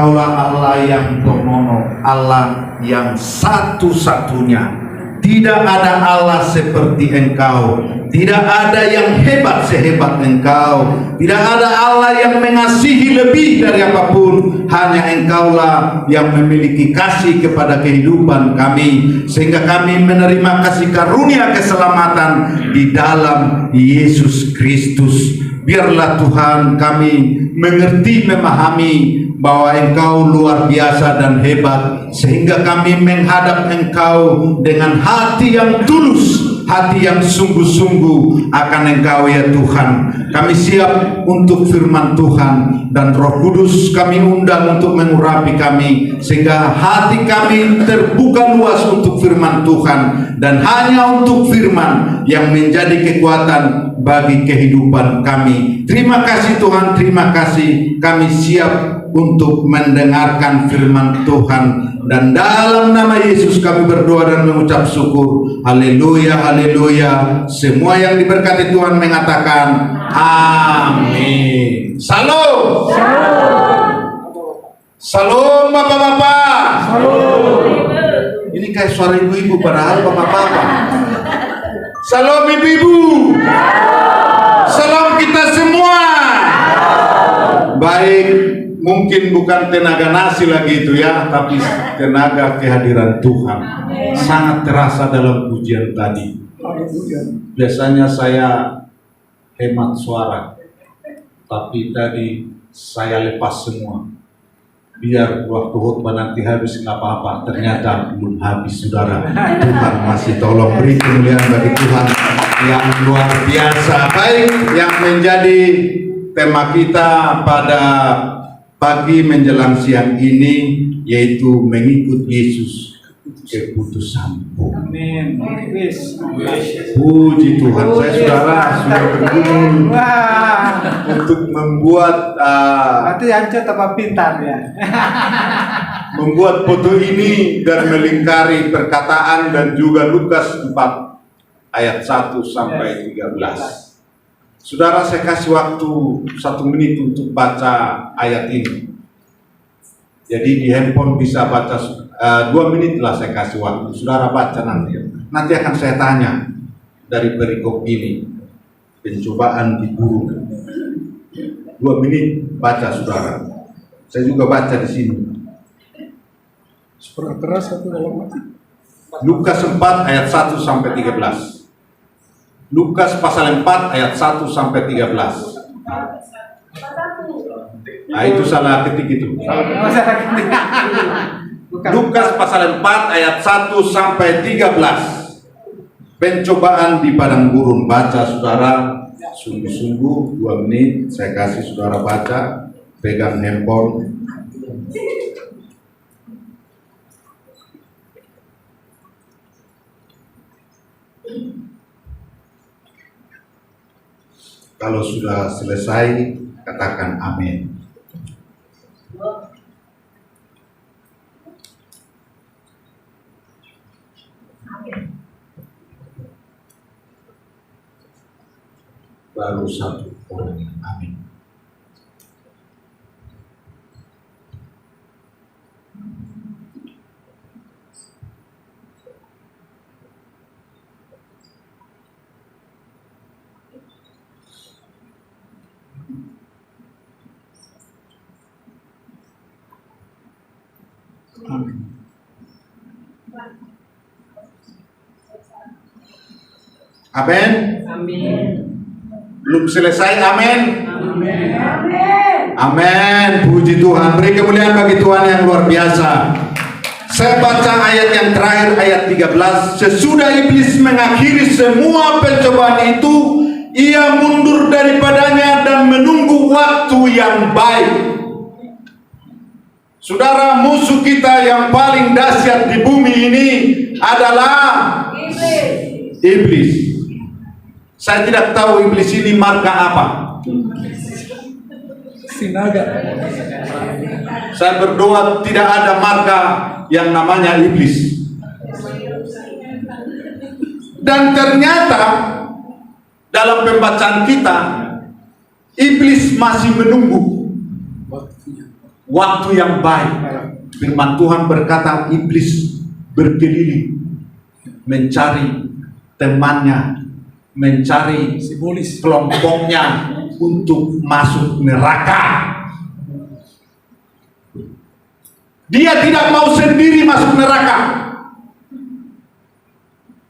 Engkaulah Allah yang pemono, Allah yang satu-satunya. Tidak ada Allah seperti Engkau. Tidak ada yang hebat sehebat Engkau. Tidak ada Allah yang mengasihi lebih dari apapun. Hanya Engkaulah yang memiliki kasih kepada kehidupan kami, sehingga kami menerima kasih karunia keselamatan di dalam Yesus Kristus. Biarlah Tuhan kami mengerti, memahami bahwa Engkau luar biasa dan hebat, sehingga kami menghadap Engkau dengan hati yang tulus, hati yang sungguh-sungguh akan Engkau ya Tuhan. Kami siap untuk firman Tuhan, dan Roh Kudus kami undang untuk mengurapi kami, sehingga hati kami terbuka luas untuk firman Tuhan, dan hanya untuk firman yang menjadi kekuatan bagi kehidupan kami. Terima kasih Tuhan, terima kasih. Kami siap untuk mendengarkan firman Tuhan, dan dalam nama Yesus kami berdoa dan mengucap syukur. Haleluya, haleluya. Semua yang diberkati Tuhan mengatakan amin. Salam. Salam bapak-bapak. Ini kayak suara ibu-ibu padahal bapak-bapak. Salam ibu-ibu. Salam kita semua. Baik, mungkin bukan tenaga nasi lagi itu ya, tapi tenaga kehadiran Tuhan. Sangat terasa dalam pujian tadi. Biasanya saya hemat suara, tapi tadi saya lepas semua. Biar waktu khotbah nanti habis nggak apa-apa. Ternyata belum habis, saudara. Tuhan masih tolong beri kemuliaan bagi Tuhan yang luar biasa. Baik, yang menjadi tema kita pada pagi menjelang siang ini, yaitu mengikut Yesus keputusanmu. Amin. Puji Tuhan. Saya saudara sudah bergumul untuk membuat Berarti hancur tambah pintar ya. membuat foto ini dan melingkari perkataan dan juga Lukas 4 ayat 1 sampai 13. Saudara, saya kasih waktu 1 menit untuk baca ayat ini. Jadi di handphone bisa baca 2 menit lah saya kasih waktu. Saudara baca nanti. Nanti akan saya tanya dari perikop ini. Pencobaan di gurun. 2 menit baca saudara. Saya juga baca di sini. Suara keras satu dalam hati. Lukas 4 ayat 1 sampai 13. Lukas pasal 4 ayat 1 sampai 13. Nah, itu salah ketik itu. Lukas pasal 4 ayat 1 sampai 13. Pencobaan di padang gurun. Baca saudara, sungguh-sungguh 2 menit saya kasih saudara baca. Pegang handphone. Kalau sudah selesai, katakan amin. Baru 1 orang yang amin. Amin. Amin. Belum selesai, amin. Amin. Amin. Puji Tuhan. Beri kemuliaan bagi Tuhan yang luar biasa. Saya baca ayat yang terakhir, ayat 13. Sesudah iblis mengakhiri semua pencobaan itu, ia mundur daripadanya dan menunggu waktu yang baik. Saudara, musuh kita yang paling dahsyat di bumi ini adalah iblis. Saya tidak tahu iblis ini marga apa. Sinaga. Saya berdoa tidak ada marga yang namanya iblis. Dan ternyata dalam pembacaan kita, iblis masih menunggu waktu yang baik. Firman Tuhan berkata, iblis berkeliling mencari temannya, mencari Simbolis. kelompoknya untuk masuk neraka. Dia tidak mau sendiri masuk neraka.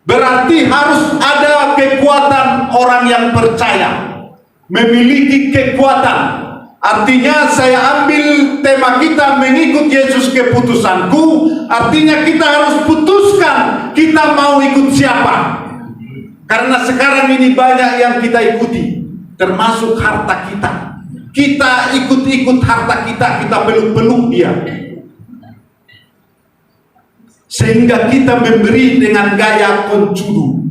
Berarti harus ada kekuatan orang yang percaya, memiliki kekuatan. Artinya saya ambil tema kita mengikut Yesus keputusanku. Artinya kita harus putuskan kita mau ikut siapa. Karena sekarang ini banyak yang kita ikuti, termasuk harta kita. Kita ikut-ikut harta kita, kita peluk-peluk dia. Sehingga kita memberi dengan gaya pencudu.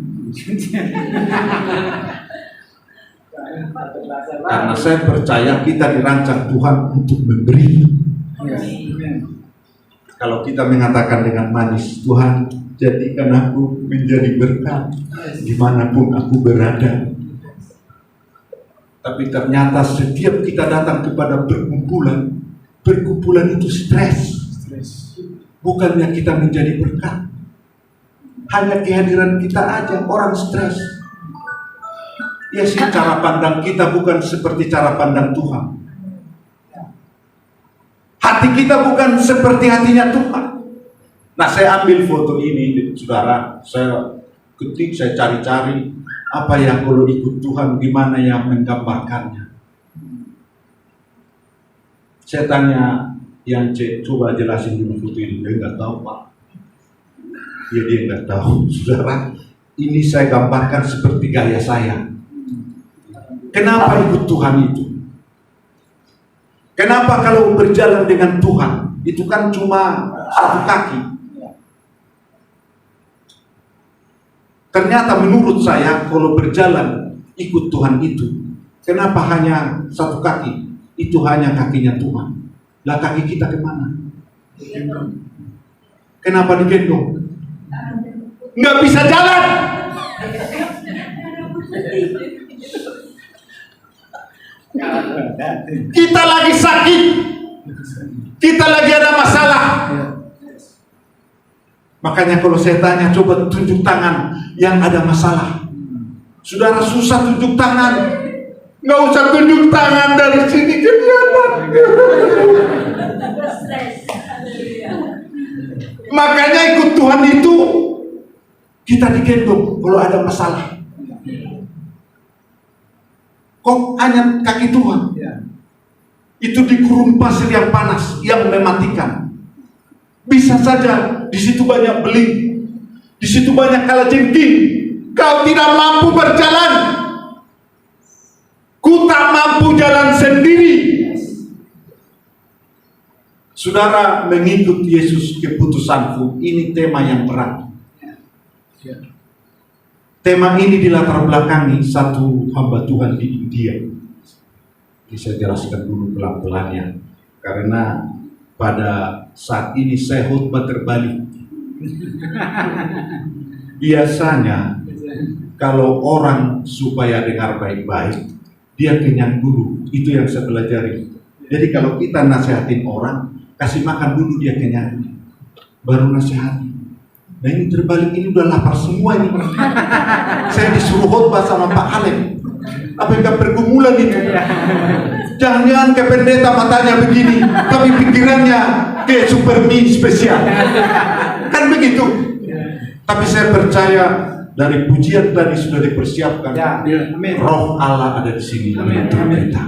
Karena saya percaya kita dirancang Tuhan untuk memberi. Kalau kita mengatakan dengan manis, Tuhan jadikan aku menjadi berkat dimanapun aku berada. Tapi ternyata setiap kita datang kepada perkumpulan itu stres. Bukannya kita menjadi berkat, hanya kehadiran kita aja orang stres. Ya sih, cara pandang kita bukan seperti cara pandang Tuhan. Hati kita bukan seperti hatinya Tuhan. Nah, saya ambil foto ini, saudara. Saya ketik, saya cari-cari apa yang kalau ikut Tuhan, gimana yang menggambarkannya. Saya tanya yang cek, coba jelasin dulu foto ini. Dia nggak tahu, Pak. Ya, dia nggak tahu, saudara. Ini saya gambarkan seperti gaya saya. Kenapa ikut Tuhan itu? Kenapa kalau berjalan dengan Tuhan itu kan cuma satu kaki? Ternyata menurut saya kalau berjalan ikut Tuhan itu, kenapa hanya satu kaki? Itu hanya kakinya Tuhan. Lah kaki kita kemana? Kenapa digendong? Nggak bisa jalan. Kita lagi sakit, kita lagi ada masalah. Makanya kalau saya tanya, coba tunjuk tangan yang ada masalah. Saudara susah tunjuk tangan, nggak usah tunjuk tangan dari sini kelihatan. Makanya ikut Tuhan itu kita digendong kalau ada masalah. Kok hanya kaki Tuhan? Itu di gurun pasir yang panas, yang mematikan. Bisa saja di situ banyak beling, di situ banyak kalajengking. Kau tidak mampu berjalan. Ku tak mampu jalan sendiri. Saudara, mengikut Yesus keputusanku, ini tema yang berat. Tema ini dilatar belakangi satu hamba Tuhan di India. Ini saya jelaskan dulu pelan-pelannya, karena pada saat ini saya khotbah terbalik. Biasanya kalau orang supaya dengar baik-baik, dia kenyang dulu. Itu yang saya pelajari. Jadi kalau kita nasihatin orang, kasih makan dulu dia kenyang, baru nasihati. Nah ini terbalik, ini udah lapar semua ini. Saya disuruh khotbah sama Pak Alem. Apakah pergumulan itu? Jangan-jangan ke pendeta matanya begini, tapi pikirannya ke supermi spesial. Kan begitu. Tapi saya percaya dari pujian tadi sudah dipersiapkan. Roh Allah ada di sini untuk kita.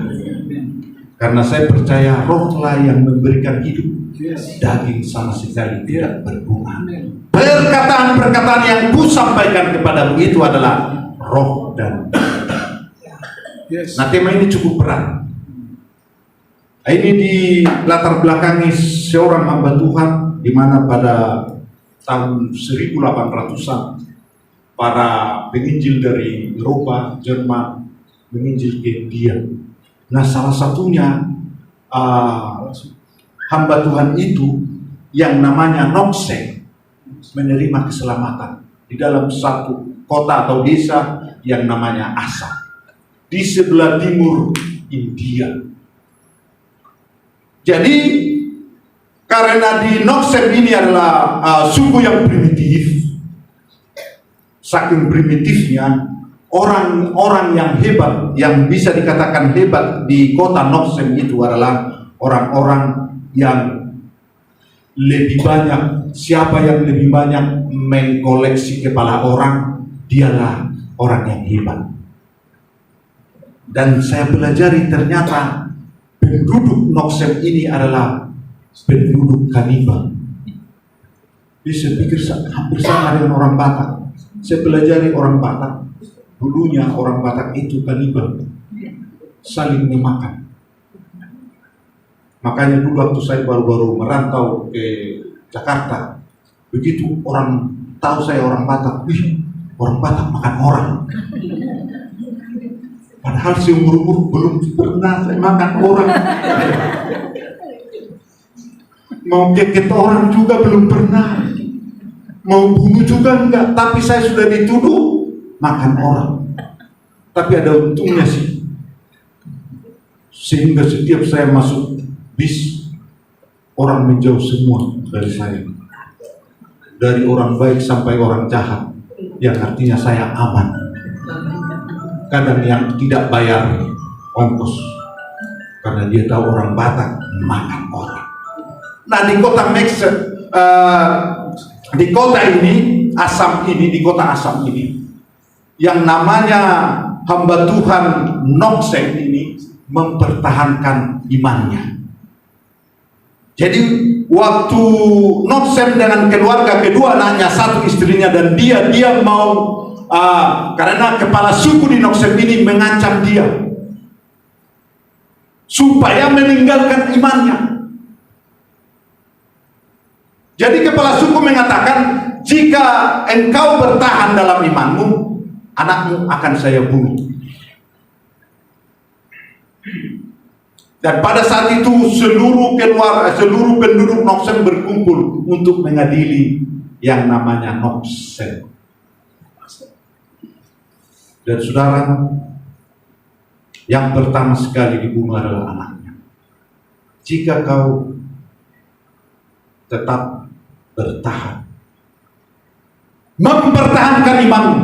Karena saya percaya roh lah yang memberikan hidup. Daging sama sekali tidak berbunga. Perkataan-perkataan yang ku sampaikan kepadamu itu adalah roh dan nah, tema ini cukup berat. Ini di latar belakangi seorang hamba Tuhan, di mana pada tahun 1800-an para penginjil dari Eropa, Jerman menginjil ke India. Nah, salah satunya hamba Tuhan itu yang namanya Noksek menerima keselamatan di dalam satu kota atau desa yang namanya Asa di sebelah timur India. Jadi karena di Noksem ini adalah suku yang primitif, saking primitifnya orang-orang yang hebat, yang bisa dikatakan hebat di kota Noksem itu adalah orang-orang yang lebih banyak. Siapa yang lebih banyak mengkoleksi kepala orang, dialah orang yang hebat. Dan saya pelajari ternyata penduduk Noksem ini adalah penduduk kanibal. Jadi saya pikir hampir sama dengan orang Batak. Saya pelajari orang Batak. Dulunya orang Batak itu kanibal, saling memakan. Makanya dulu waktu saya baru-baru merantau ke Jakarta, begitu orang tahu saya orang Batak, wih, orang Batak makan orang. Padahal seumur-umur belum pernah saya makan orang. Mau keket orang juga belum pernah. Mau bunuh juga enggak. Tapi saya sudah dituduh makan orang. Tapi ada untungnya sih. Sehingga setiap saya masuk bis, orang menjauh semua dari saya. Dari orang baik sampai orang jahat. Yang artinya saya aman. Kadang yang tidak bayar ongkos. Karena dia tahu orang Batak makan orang. Nah di kota di kota Asam ini, yang namanya hamba Tuhan Noksem ini mempertahankan imannya. Jadi waktu Noksem dengan keluarga, kedua anaknya, satu istrinya, dan dia mau karena kepala suku di Noksem ini mengancam dia supaya meninggalkan imannya. Jadi kepala suku mengatakan, jika engkau bertahan dalam imanmu, anakmu akan saya bunuh. Dan pada saat itu seluruh penduduk Noksem berkumpul untuk mengadili yang namanya Noksem. Dan saudara, yang pertama sekali dibunuh adalah anaknya. Jika kau tetap bertahan, mempertahankan imanmu,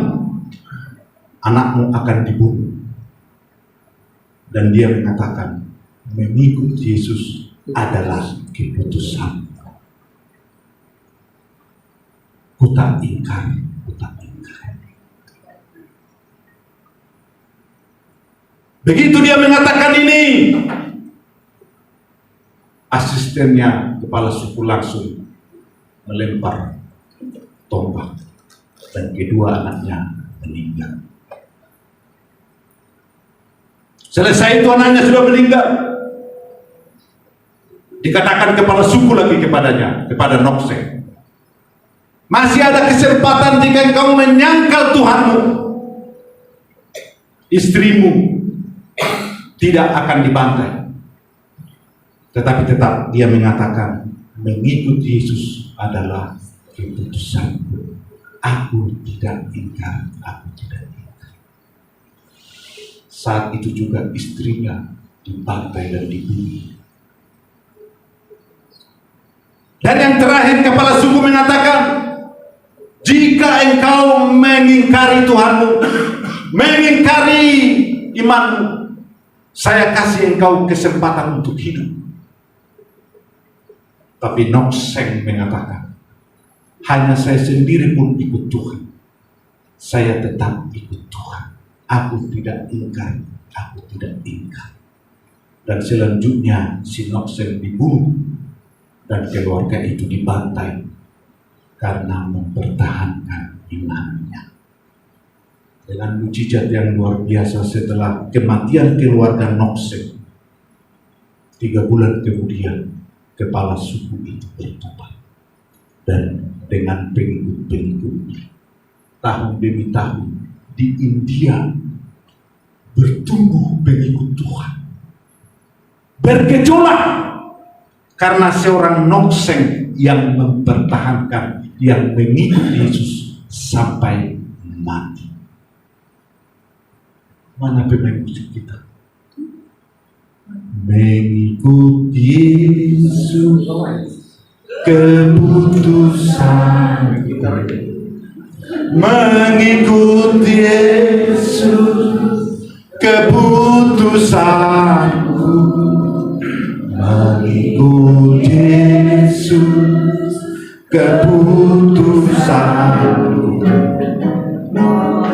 anakmu akan dibunuh. Dan dia mengatakan, mengikut Yesus adalah keputusan. Kutak ingkar. Begitu dia mengatakan ini, asistennya kepala suku langsung melempar tombak dan kedua anaknya meninggal. Selesai itu anaknya sudah meninggal, dikatakan kepala suku lagi kepadanya, kepada Noksem, masih ada kesempatan jika engkau menyangkal Tuhanmu, istrimu tidak akan dibantai. Tetapi tetap dia mengatakan, mengikut Yesus adalah keputusanku. Aku tidak ingkar, aku tidak ingkar. Saat itu juga istrinya dibantai dan dibunuh. Dan yang terakhir kepala suku mengatakan, jika engkau mengingkari Tuhanmu, mengingkari imanmu, saya kasih engkau kesempatan untuk hidup. Tapi Noksem mengatakan, hanya saya sendiri pun ikut Tuhan. Saya tetap ikut Tuhan. Aku tidak ingkar, aku tidak ingkar. Dan selanjutnya si Noksem dibunuh dan keluarga itu dibantai karena mempertahankan imannya. Dengan mujizat yang luar biasa, setelah kematian keluarga Noksem, 3 bulan kemudian kepala suku itu bertobat, dan dengan pengikut-pengikutnya tahun demi tahun di India bertumbuh pengikut Tuhan, bergejolak karena seorang Noksem yang mempertahankan, yang mengikut Yesus sampai mati. Mana pemain musik kita? mengikut Yesus keputusan, mengikut Yesus keputusanku, mengikut Yesus keputusanku,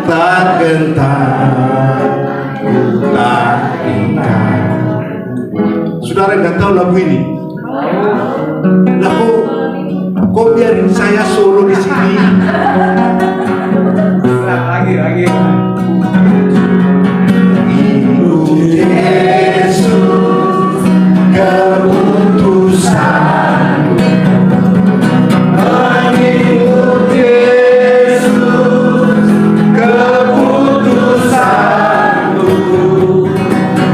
tak gentar, tak ingkar. Saudara nggak tahu lagu ini? Lagu kok biarin saya solo di sini? Lagi. Ikut Yesus keputusan, mengikut Yesus keputusanku,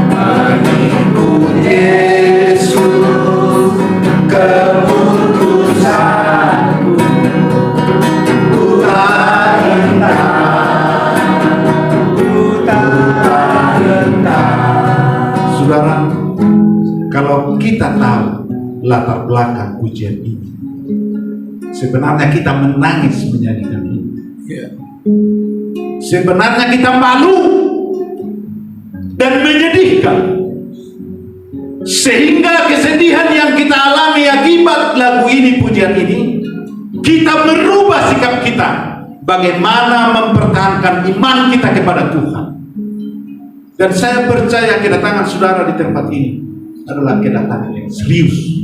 mengikut Yesus keputusanku, ku tak gentar. Saudara, kalau kita tahu latar belakang ujian ini, sebenarnya kita menangis menyanyikan ini. Sebenarnya kita malu dan menyedihkan, sehingga kesedihan yang kita alami akibat lagu ini, pujian ini, kita merubah sikap kita bagaimana mempertahankan iman kita kepada Tuhan. Dan saya percaya kedatangan saudara di tempat ini adalah kedatangan yang serius.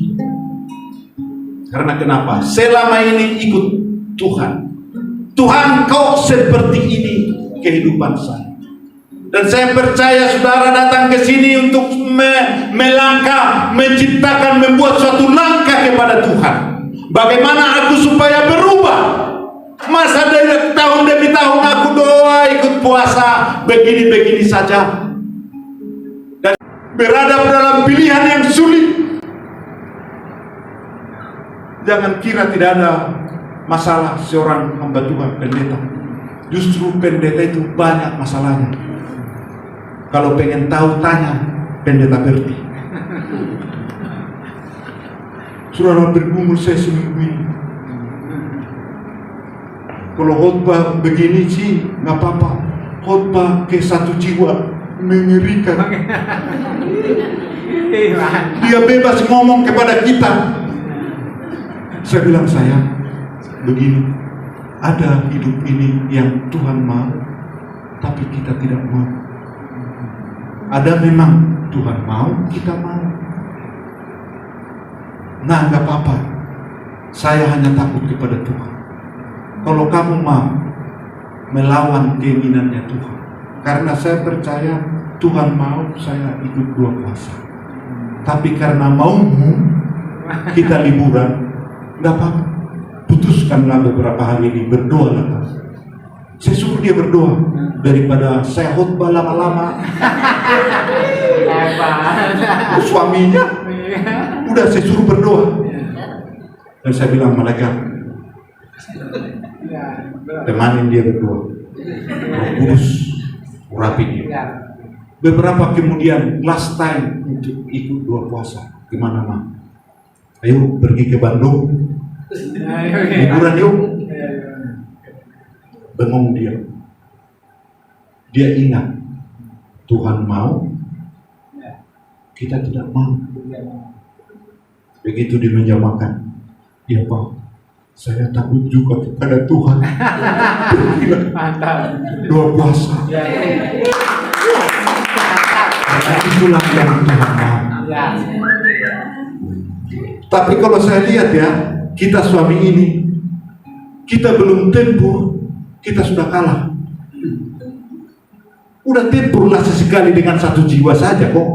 Karena kenapa? Selama ini ikut Tuhan. Tuhan, kau seperti ini kehidupan saya. Dan saya percaya saudara datang ke sini untuk melangkah, menciptakan, membuat suatu langkah kepada Tuhan. Bagaimana aku supaya berubah? Masa dari tahun demi tahun aku doa, ikut puasa, begini-begini saja. Dan berada dalam pilihan yang sulit. Jangan kira tidak ada masalah seorang hamba Tuhan, pendeta. Justru pendeta itu banyak masalahnya. Kalau pengen tahu, tanya pendeta Berti. Saudara bergumul saya seminggu ini. Kalau khotbah begini sih nggak apa-apa. Khotbah ke satu jiwa mengerikan. Dia bebas ngomong kepada kita. Saya bilang, sayang, begini, ada hidup ini yang Tuhan mau, tapi kita tidak mau. Ada memang Tuhan mau, kita mau. Nah, nggak apa-apa. Saya hanya takut kepada Tuhan. Kalau kamu mau melawan keinginannya Tuhan, karena saya percaya Tuhan mau saya ikut 2 puasa. Tapi karena maumu kita liburan, nggak apa-apa. Putuskanlah beberapa hari ini, berdoa. Saya suruh dia berdoa daripada saya khotbah lama-lama. Suaminya udah saya suruh berdoa. Dan saya bilang, malaikat, temanin dia berdoa. Roh Kudus urapi dia. Beberapa kemudian last time untuk ikut 2 puasa. Gimana, Ma? Ayo pergi ke Bandung, liburan yuk. Bengong dia. Dia ingat Tuhan mau, kita tidak mau. Begitu di meja makan, ya Pak, saya takut juga kepada Tuhan. Mantap. 2 puasa. Karena itulah yang Tuhan mau. Tapi kalau saya lihat ya, kita suami ini, kita belum tempur, kita sudah kalah. Udah tempurlah sesekali dengan 1 jiwa saja kok.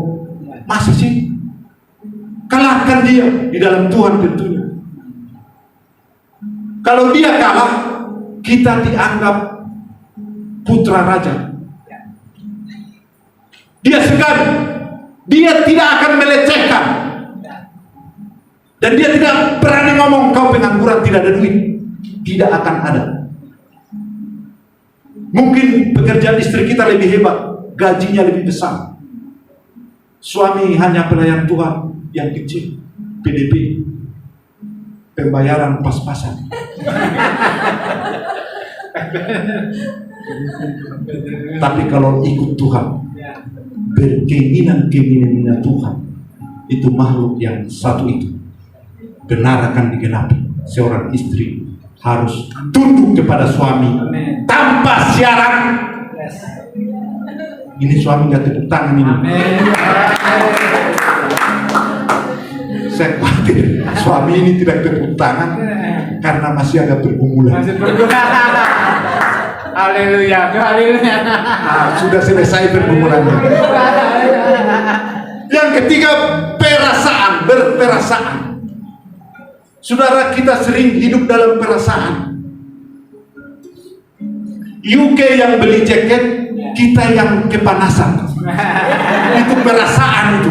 Masa sih? Kalahkan dia di dalam Tuhan tentunya. Kalau dia kalah, kita dianggap putra raja. Dia segan, dia tidak akan melecehkan. Dan dia tidak berani ngomong kau pengangguran, tidak ada duit. Tidak akan ada. Mungkin pekerjaan istri kita lebih hebat, gajinya lebih besar. Suami hanya pelayan Tuhan yang kecil, PDP, pembayaran pas-pasan. Tapi kalau ikut Tuhan, berkeinginan-keinginannya Tuhan, itu makhluk yang satu itu benar akan digenapi. Seorang istri harus tunduk kepada suami tanpa syarat. Ini suami nggak tepuk tangan ini. Saya khawatir suami ini tidak tepuk tangan karena masih ada pergumulan. Haleluya, haleluya. Sudah selesai pergumulannya. Yang ketiga, perasaan, berperasaan. Saudara, kita sering hidup dalam perasaan. UK yang beli jaket, kita yang kepanasan. Itu perasaan itu.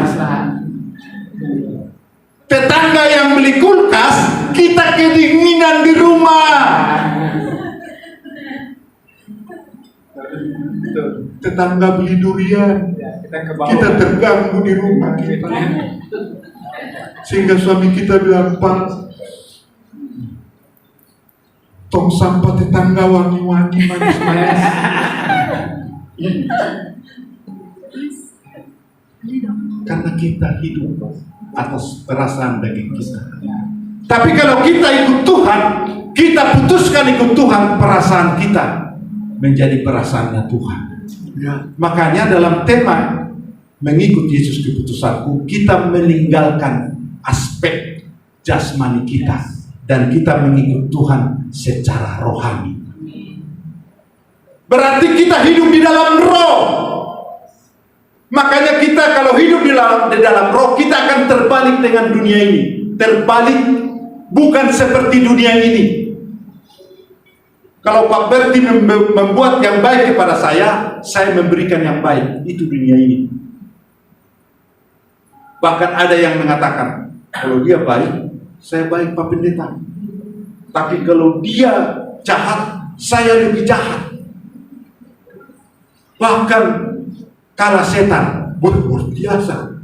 Tetangga yang beli kulkas, kita kedinginan di rumah. Tetangga beli durian, kita terganggu di rumah kita. Sehingga suami kita bilang, Pak, tong sampah tetangga wangi-wangi manis-manis. Karena kita hidup atas perasaan daging kita. Tapi kalau kita ikut Tuhan, kita putuskan ikut Tuhan, perasaan kita menjadi perasaannya Tuhan. Makanya dalam tema mengikut Yesus keputusanku, kita meninggalkan aspek jasmani kita dan kita mengikut Tuhan secara rohani. Berarti kita hidup di dalam roh. Makanya kita kalau hidup di dalam roh, kita akan terbalik dengan dunia ini. Terbalik, bukan seperti dunia ini. Kalau Pak Berti membuat yang baik kepada saya memberikan yang baik. Itu dunia ini. Bahkan ada yang mengatakan, kalau dia baik, saya baik Pak Pendeta. Tapi kalau dia jahat, saya lebih jahat. Bahkan kalah setan, luar biasa.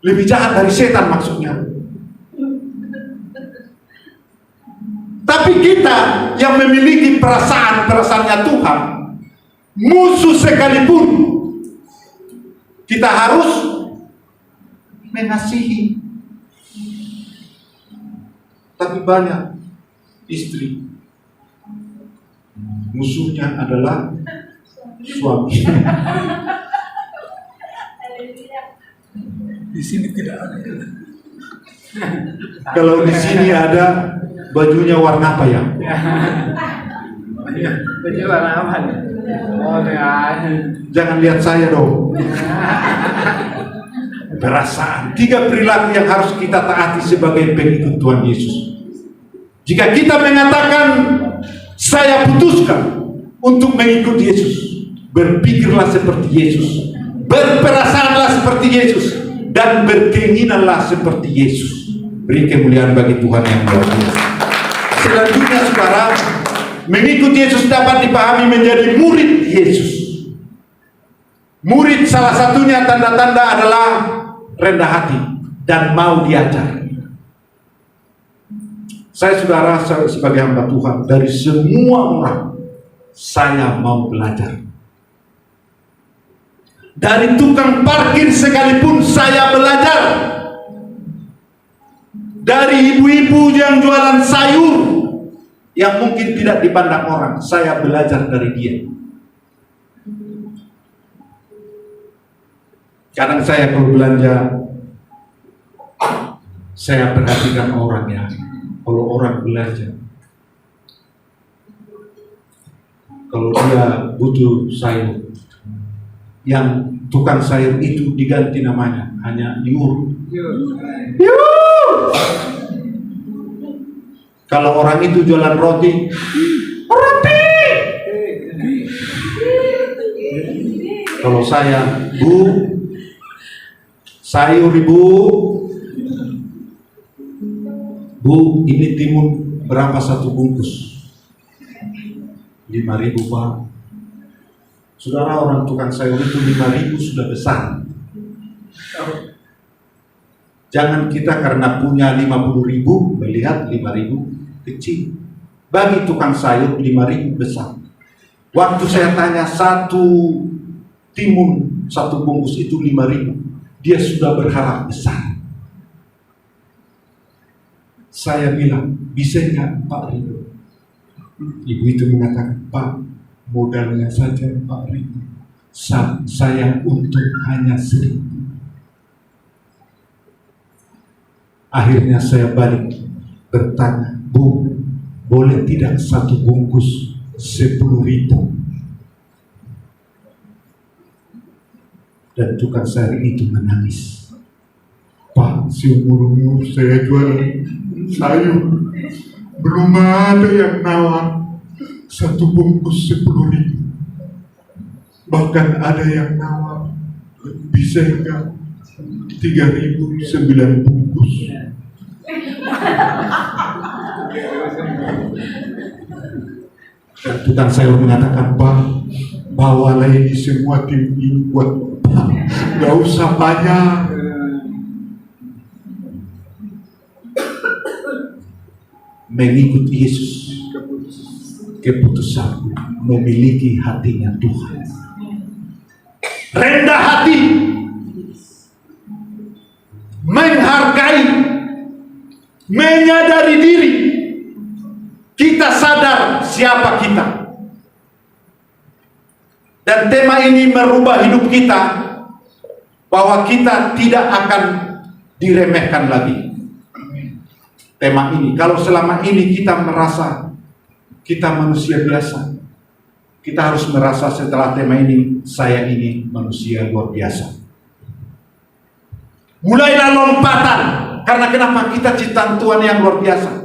Lebih jahat dari setan maksudnya. Tapi kita yang memiliki perasaannya Tuhan, musuh sekalipun, kita harus mengasihi. Tapi banyak istri, musuhnya adalah suami. Di sini tidak ada. Kalau di sini ada, bajunya warna apa ya? Baju warna apa? Oh, Jangan lihat saya dong. Perasaan. 3 perilaku yang harus kita taati sebagai pengikut Tuhan Yesus. Jika kita mengatakan, saya putuskan untuk mengikut Yesus, berpikirlah seperti Yesus, berperasaanlah seperti Yesus, dan berkeinginanlah seperti Yesus. Beri kemuliaan bagi Tuhan yang luar biasa. Selanjutnya, saudara, mengikut Yesus dapat dipahami menjadi murid Yesus. Murid salah satunya tanda-tanda adalah rendah hati dan mau diajar. Saya, saudara, sebagai hamba Tuhan, dari semua orang saya mau belajar. Dari tukang parkir sekalipun saya belajar. Dari ibu-ibu yang jualan sayur yang mungkin tidak dipandang orang, saya belajar dari dia. Kadang saya kalau belanja, saya perhatikan orangnya. Kalau orang belanja, kalau dia butuh sayur, yang tukang sayur itu diganti namanya, hanya Yur. Kalau orang itu jualan roti, roti. Kalau saya, Bu, sayur Ibu. Bu, ini timun berapa satu bungkus? 5.000 Pak. Saudara, orang tukang sayur itu 5.000 sudah besar. Jangan kita karena punya 50.000 melihat 5.000 kecil. Bagi tukang sayur 5.000 besar. Waktu saya tanya satu timun, satu bungkus itu 5.000, dia sudah berharap besar. Saya bilang, bisa nggak 4.000? Ibu itu mengatakan, Pak, modalnya saja 4.000. Saya untung hanya 1.000. Akhirnya saya balik bertanya, Bu, boleh tidak satu bungkus 10.000? Dan tukang sayur itu menangis. Pak, seumur-umur saya jual sayur, belum ada yang nawar satu bungkus 10.000. Bahkan ada yang nawar bisa enggak 3.000 9 bungkus. Dan tukang sayur mengatakan, Pak, bawalah ini semua tim ini buat Pak, gak usah banyak. Mengikuti Yesus, keputusan memiliki hatinya Tuhan. Rendah hati, menghargai, menyadari diri. Kita sadar siapa kita. Dan tema ini merubah hidup kita, bahwa kita tidak akan diremehkan lagi. Tema ini, kalau selama ini kita merasa kita manusia biasa, kita harus merasa setelah tema ini, saya ini manusia luar biasa. Mulailah lompatan, karena kenapa? Kita ciptaan Tuhan yang luar biasa.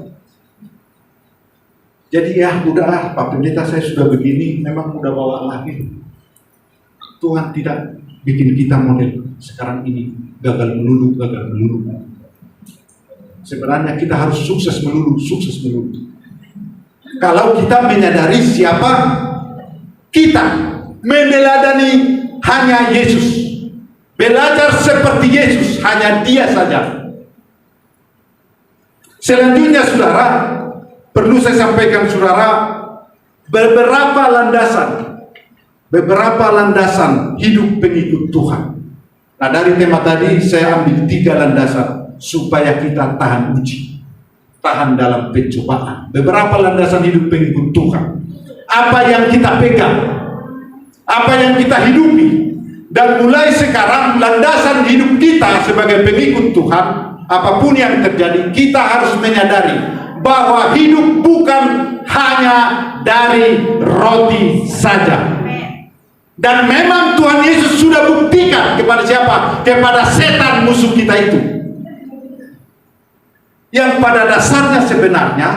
Jadi ya udah, Pak Pendeta, saya sudah begini, memang udah bawaan lahir. Tuhan tidak bikin kita model sekarang ini gagal melulu. Sebenarnya kita harus sukses melulu. Kalau kita menyadari siapa kita, meneladani hanya Yesus, belajar seperti Yesus, hanya Dia saja. Selanjutnya, saudara, perlu saya sampaikan, saudara, beberapa landasan hidup pengikut Tuhan. Nah, dari tema tadi saya ambil 3 landasan supaya kita tahan uji, tahan dalam pencobaan. Beberapa landasan hidup pengikut Tuhan. Apa yang kita pegang, apa yang kita hidupi, dan mulai sekarang landasan hidup kita sebagai pengikut Tuhan, apapun yang terjadi, kita harus menyadari bahwa hidup bukan hanya dari roti saja. Dan memang Tuhan Yesus sudah buktikan kepada siapa? Kepada setan, musuh kita itu. Yang pada dasarnya sebenarnya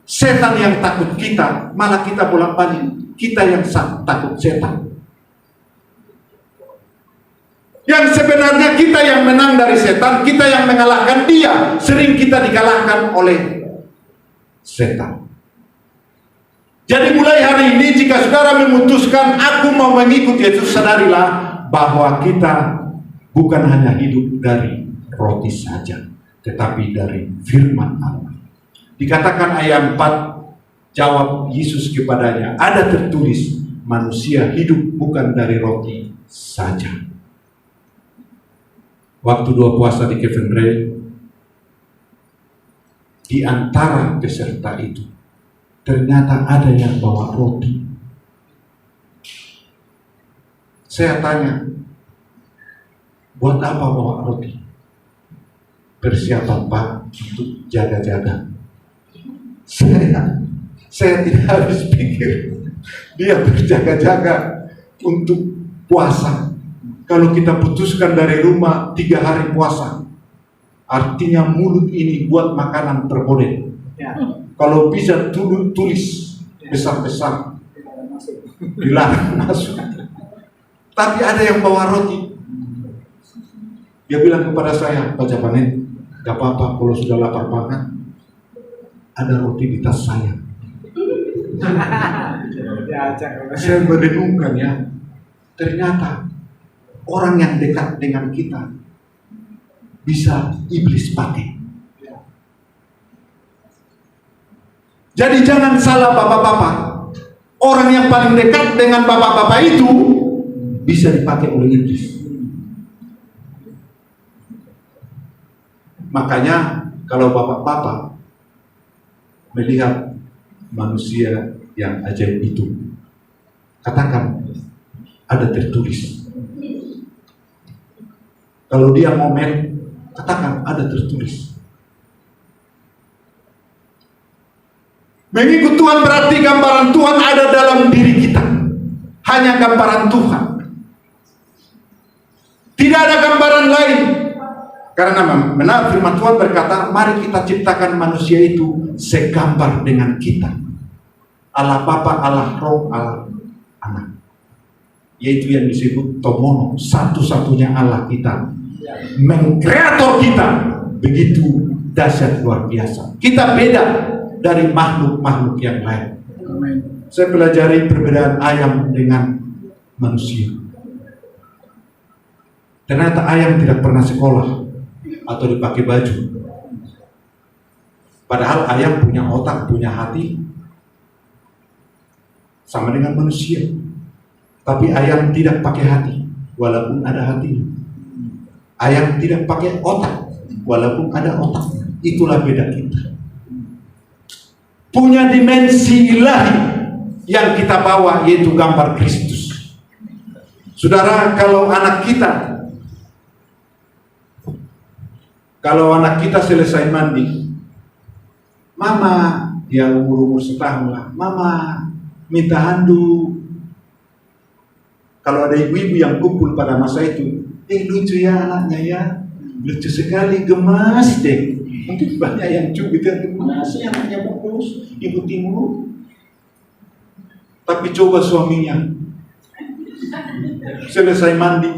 setan yang takut kita, malah kita bolak-balik, kita yang takut setan. Yang sebenarnya kita yang menang dari setan, kita yang mengalahkan dia. Sering kita dikalahkan oleh setan. Jadi mulai hari ini, jika saudara memutuskan aku mau mengikut Yesus, sadarilah bahwa kita bukan hanya hidup dari roti saja, tetapi dari firman Allah. Dikatakan ayat 4, jawab Yesus kepadanya, ada tertulis, manusia hidup bukan dari roti saja. Waktu 2 puasa di Kevendrey, di antara peserta itu ternyata ada yang bawa roti. Saya tanya, buat apa bawa roti? Persiapan Pak untuk jaga-jaga. Saya tidak habis pikir dia berjaga-jaga untuk puasa. Kalau kita putuskan dari rumah 3 hari puasa, artinya mulut ini buat makanan terboleh. Ya. Kalau bisa tulis besar-besar, dilarang masuk. Tapi ada yang bawa roti. Dia bilang kepada saya, Pak Japanen, gak apa-apa kalau sudah lapar banget, ada roti di tas saya. Saya merenungkan ya, ternyata orang yang dekat dengan kita bisa iblis pakai. Jadi jangan salah bapak-bapak, orang yang paling dekat dengan bapak-bapak itu bisa dipakai oleh iblis. Makanya kalau bapak-bapak melihat manusia yang ajaib itu, katakan ada tertulis. Kalau dia momen, katakan ada tertulis. Mengikut Tuhan berarti gambaran Tuhan ada dalam diri kita. Hanya gambaran Tuhan. Tidak ada gambaran lain. Karena benar firman Tuhan berkata, mari kita ciptakan manusia itu segambar dengan kita. Allah Bapa, Allah Roh, Allah Anak. Yaitu yang disebut Tomono, satu-satunya Allah kita. Mengkreator kita. Begitu dahsyat luar biasa. Kita beda dari makhluk-makhluk yang lain. Saya pelajari perbedaan ayam dengan manusia. Ternyata ayam tidak pernah sekolah atau dipakai baju. Padahal ayam punya otak, punya hati, sama dengan manusia. Tapi ayam tidak pakai hati, walaupun ada hati. Ayam tidak pakai otak, walaupun ada otak. Itulah beda kita. Punya dimensi ilahi yang kita bawa, yaitu gambar Kristus. Saudara, kalau anak kita selesai mandi, mama, dia umur setahun lah, mama minta handuk. Kalau ada ibu-ibu yang kumpul pada masa itu, lucu ya anaknya ya, lucu sekali, gemas deh. Mungkin banyak yang cubit yang gemas, anaknya bagus, ibu timur. Tapi coba suaminya selesai mandi,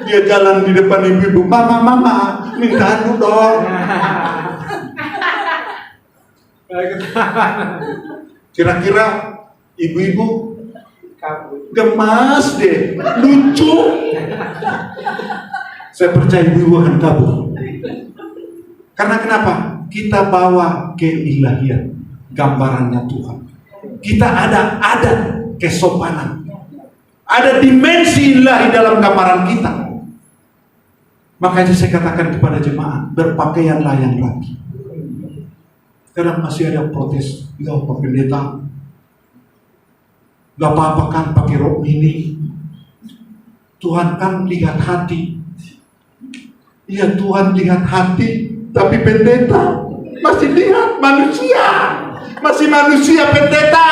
dia jalan di depan ibu-ibu, mama, minta handuk dong. Kira-kira ibu-ibu gemas deh, lucu. Saya percaya ibu akan kabur. Karena kenapa? Kita bawa keilahian, gambarannya Tuhan. Kita ada kesopanan, ada dimensi ilahi dalam gambaran kita. Makanya saya katakan kepada jemaat, berpakaianlah yang rapi. Kadang masih ada protes, ya Pak Pendeta, gak apa-apa kan pakai rok mini. Tuhan kan lihat hati. Iya, Tuhan lihat hati, tapi pendeta masih lihat manusia. Masih manusia pendeta.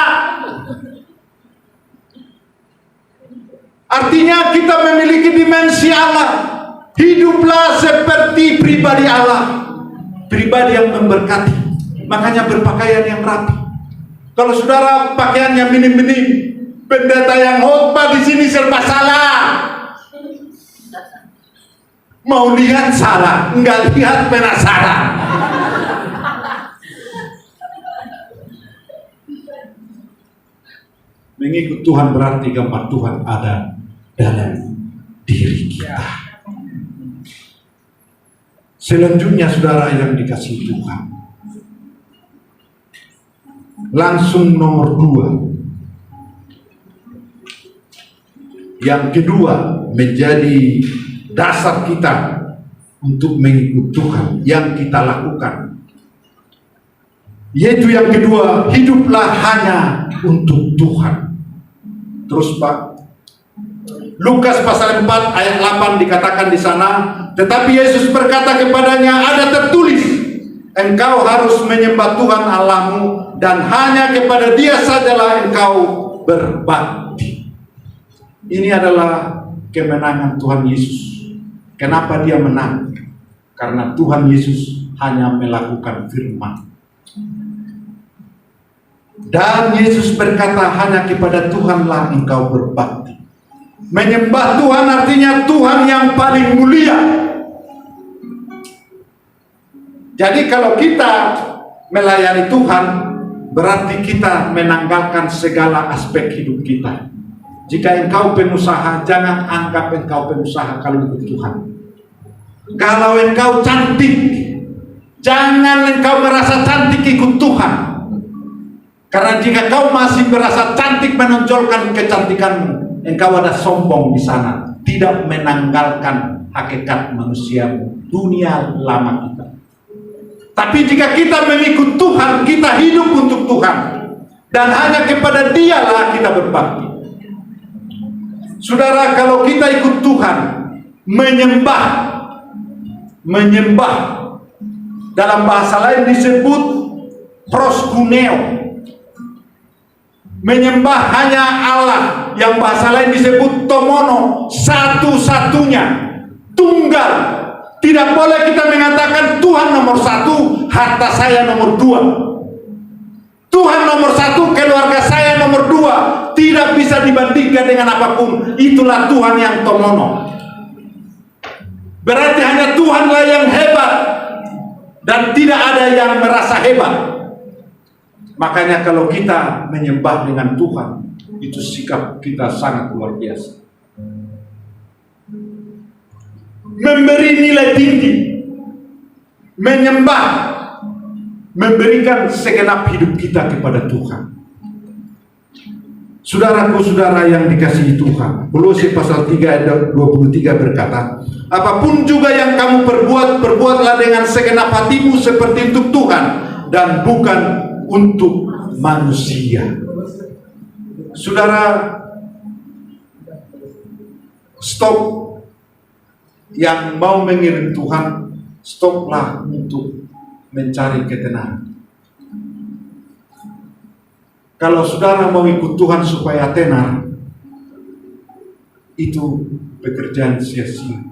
Artinya kita memiliki dimensi Allah. Hiduplah seperti pribadi Allah. Pribadi yang memberkati. Makanya berpakaian yang rapi. Kalau saudara pakaiannya minim-minim, pendeta yang khotbah di sini serba salah. Mau lihat salah, enggak lihat penasaran. Mengikut Tuhan berarti gambar Tuhan ada dalam diri kita. Selanjutnya saudara yang dikasihi Tuhan, langsung nomor 2. Yang kedua menjadi dasar kita untuk mengikut Tuhan yang kita lakukan, yaitu yang kedua, hiduplah hanya untuk Tuhan. Terus Pak, Lukas pasal 4 ayat 8 dikatakan di sana, tetapi Yesus berkata kepadanya, ada tertulis, engkau harus menyembah Tuhan Allahmu dan hanya kepada Dia sajalah engkau berbakti. Ini adalah kemenangan Tuhan Yesus. Kenapa Dia menang? Karena Tuhan Yesus hanya melakukan firman. Dan Yesus berkata, hanya kepada Tuhanlah engkau berbakti. Menyembah Tuhan artinya Tuhan yang paling mulia. Jadi kalau kita melayani Tuhan, berarti kita menanggalkan segala aspek hidup kita. Jika engkau pengusaha, jangan anggap engkau pengusaha kalau ikut Tuhan. Kalau engkau cantik, jangan engkau merasa cantik ikut Tuhan. Karena jika kau masih merasa cantik menonjolkan kecantikanmu, engkau ada sombong di sana, tidak menanggalkan hakikat manusia dunia lama kita. Tapi jika kita mengikut Tuhan, kita hidup untuk Tuhan, dan hanya kepada Dialah kita berbakti. Saudara, kalau kita ikut Tuhan, menyembah dalam bahasa lain disebut proskuneo. Menyembah hanya Allah, yang bahasa lain disebut tomono, satu-satunya, tunggal. Tidak boleh kita mengatakan Tuhan nomor satu, harta saya nomor dua. Tuhan nomor satu, keluarga saya nomor dua. Tidak bisa dibandingkan dengan apapun. Itulah Tuhan yang tomono. Berarti hanya Tuhanlah yang hebat, dan tidak ada yang merasa hebat. Makanya kalau kita menyembah dengan Tuhan, itu sikap kita sangat luar biasa. Memberi nilai tinggi, menyembah, memberikan segenap hidup kita kepada Tuhan. Saudaraku-saudara yang dikasihi Tuhan, Kolose pasal 3 ayat 23 berkata, apapun juga yang kamu perbuat, perbuatlah dengan segenap hatimu seperti untuk Tuhan dan bukan untuk manusia. Saudara, stop. Yang mau mengiring Tuhan, stoplah untuk mencari ketenangan. Kalau saudara mau ikut Tuhan supaya tenar, itu pekerjaan sia-sia.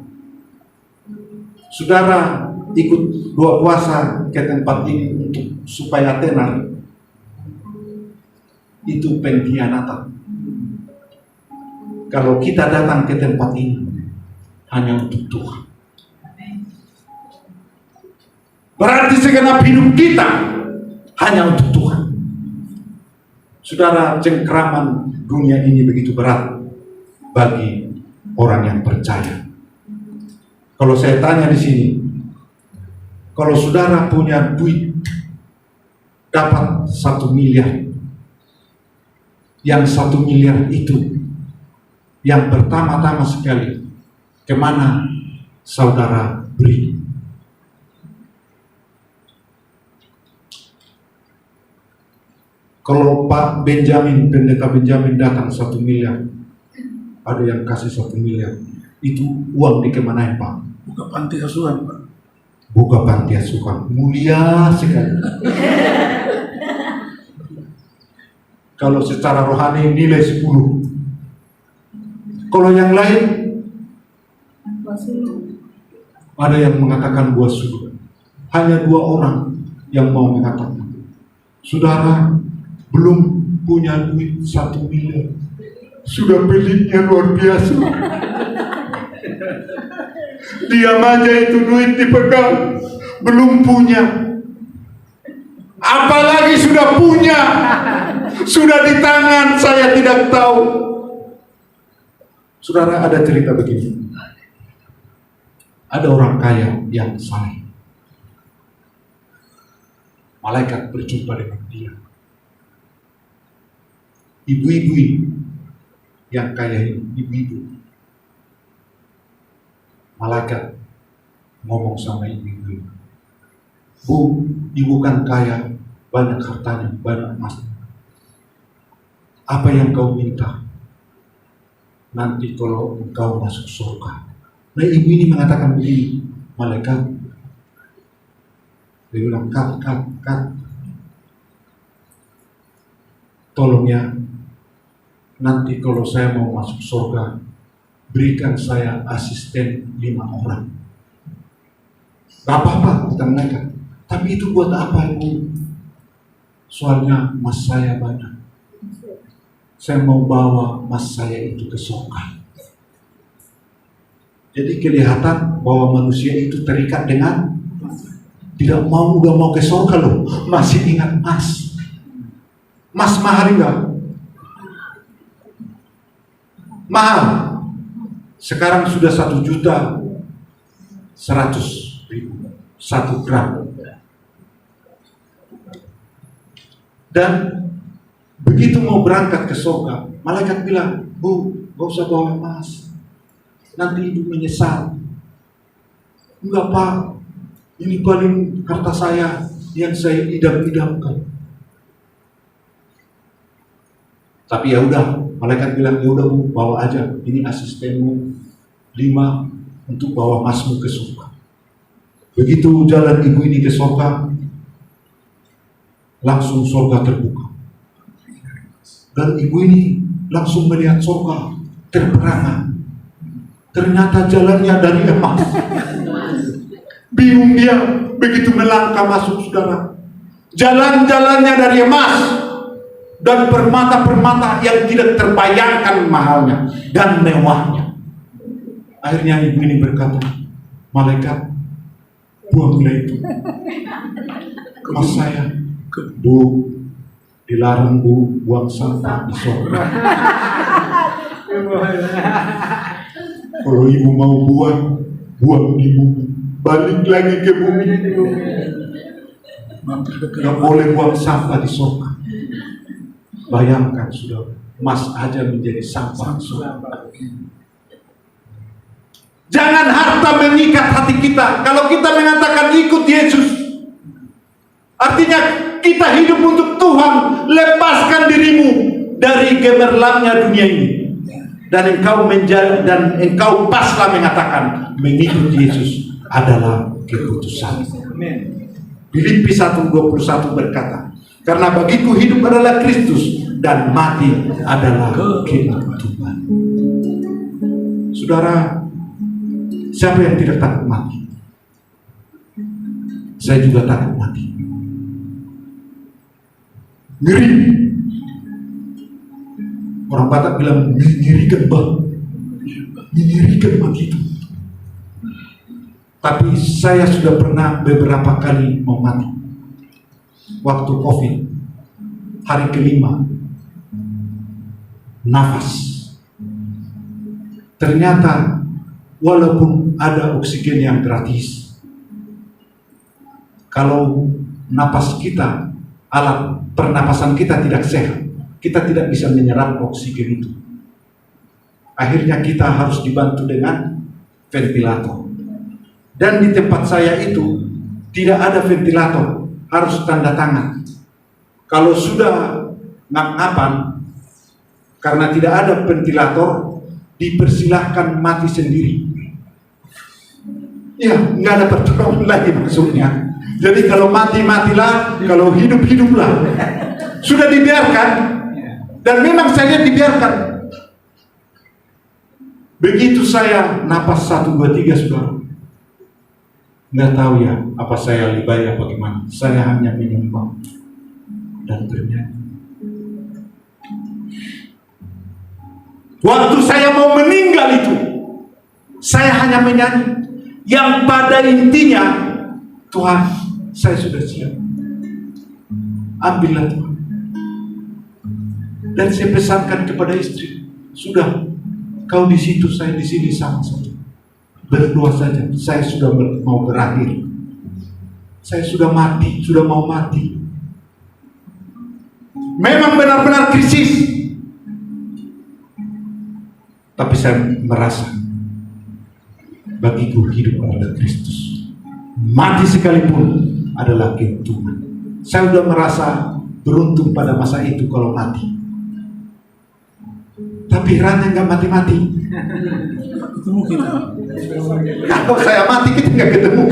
Saudara ikut doa puasa ke tempat ini untuk supaya tenar, itu pengkhianatan. Kalau kita datang ke tempat ini hanya untuk Tuhan, berarti segenap hidup kita hanya untuk Tuhan. Saudara, cengkraman dunia ini begitu berat bagi orang yang percaya. Kalau saya tanya di sini, kalau saudara punya duit dapat 1 miliar, yang 1 miliar itu yang pertama-tama sekali kemana saudara beri? Kalau Pak Benjamin, pendeta Benjamin datang 1 miliar, ada yang kasih 1 miliar, itu uang dikemanain Pak? Buka panti asuhan, Pak. Buka panti asuhan, mulia sekali. Kalau secara rohani nilai 10. Kalau yang lain, ada yang mengatakan buah suluk. Hanya 2 orang yang mau mengatakan. Saudara belum punya duit 1 miliar, sudah peliknya luar biasa. Diam aja itu duit dipegang, belum punya. Apalagi sudah punya, sudah di tangan, saya tidak tahu. Saudara, ada cerita begini. Ada orang kaya yang saleh. Malaikat berjumpa dengan dia. Ibu-ibu yang kaya ini, ibu-ibu. Malaikat ngomong sama ibu-ibu. Bu, ibu kan kaya, banyak hartanya, banyak emasnya. Apa yang kau minta? Nanti kalau engkau masuk surga. Nah, ibu ini mengatakan begini, malaikat. Dia bilang, Kak. Tolong ya, nanti kalau saya mau masuk surga, berikan saya asisten 5 orang. Gak apa-apa, kata malaikat. Tapi itu buat apa, ibu? Soalnya emas saya banyak. Saya mau bawa emas saya itu ke surga. Jadi kelihatan bahwa manusia itu terikat dengan tidak mau, udah mau ke surga loh, masih ingat emas. Emas mahal enggak? mahal. Sekarang sudah 1.100.000 1 gram. Dan begitu mau berangkat ke surga, malaikat bilang, "Bu, gak usah bawa emas, nanti ibu menyesal." "Enggak Pak, ini paling harta saya yang saya idam-idamkan." Tapi ya udah, malaikat bilang, "Ya udah Bu, bawa aja, ini asistenmu 5 untuk bawa emasmu ke surga." Begitu jalan ibu ini ke surga, langsung surga terbuka. Dan ibu ini langsung melihat surga terperangan. Ternyata jalannya dari emas. Bingung dia begitu melangkah masuk, saudara. Jalan-jalannya dari emas dan permata-permata yang tidak terbayangkan mahalnya dan mewahnya. Akhirnya ibu ini berkata, "Malaikat, buanglah itu emas saya." "Bu, dilarang Bu buang sampah di surga. Kalau ibu mau buang, buang di bumi, balik lagi ke bumi. Gak boleh buang sampah di surga." Bayangkan saudara, emas aja menjadi sampah di surga. Jangan harta mengikat hati kita. Kalau kita mengatakan ikut Yesus, artinya kita hidup untuk Tuhan. Lepaskan dirimu dari gemerlapnya dunia ini, dan engkau paslah mengatakan mengikut Yesus adalah keputusan. Filipi 1:21 berkata, "Karena bagiku hidup adalah Kristus dan mati adalah keuntungan." Saudara, siapa yang tidak takut mati? Saya juga takut mati. Ngeri. Orang Batak bilang mengerikan bang, mengerikan begitu. Tapi saya sudah pernah beberapa kali mau mati. Waktu COVID, hari kelima, nafas. Ternyata walaupun ada oksigen yang gratis, kalau napas kita, alat pernapasan kita tidak sehat, kita tidak bisa menyerap oksigen itu. Akhirnya kita harus dibantu dengan ventilator. Dan di tempat saya itu tidak ada ventilator, harus tanda tangan. Kalau sudah ngap-ngapan, karena tidak ada ventilator, dipersilahkan mati sendiri. Ya, nggak ada pertolongan lagi maksudnya. Jadi kalau mati, matilah, kalau hidup, hiduplah. Sudah dibiarkan, dan memang saya dibiarkan. Begitu saya napas 1, 2, 3, saudara, nggak tahu ya, apa saya lebay apa gimana. Saya hanya menyembah dan bernyanyi. Waktu saya mau meninggal itu, saya hanya menyanyi. Yang pada intinya, "Tuhan, saya sudah siap. Ambillah Tuhan." Dan saya pesankan kepada istri, "Sudah, kau di situ, saya di sini sama saja. Berdoa saja. Saya sudah mau berakhir. Saya sudah mati, sudah mau mati." Memang benar-benar krisis. Tapi saya merasa, bagiku hidup adalah Kristus. Mati sekalipun adalah keuntungan. Saya sudah merasa beruntung pada masa itu kalau mati. Tapi herannya nggak mati-mati. Ketemu kita. Kalau saya mati kita nggak ketemu.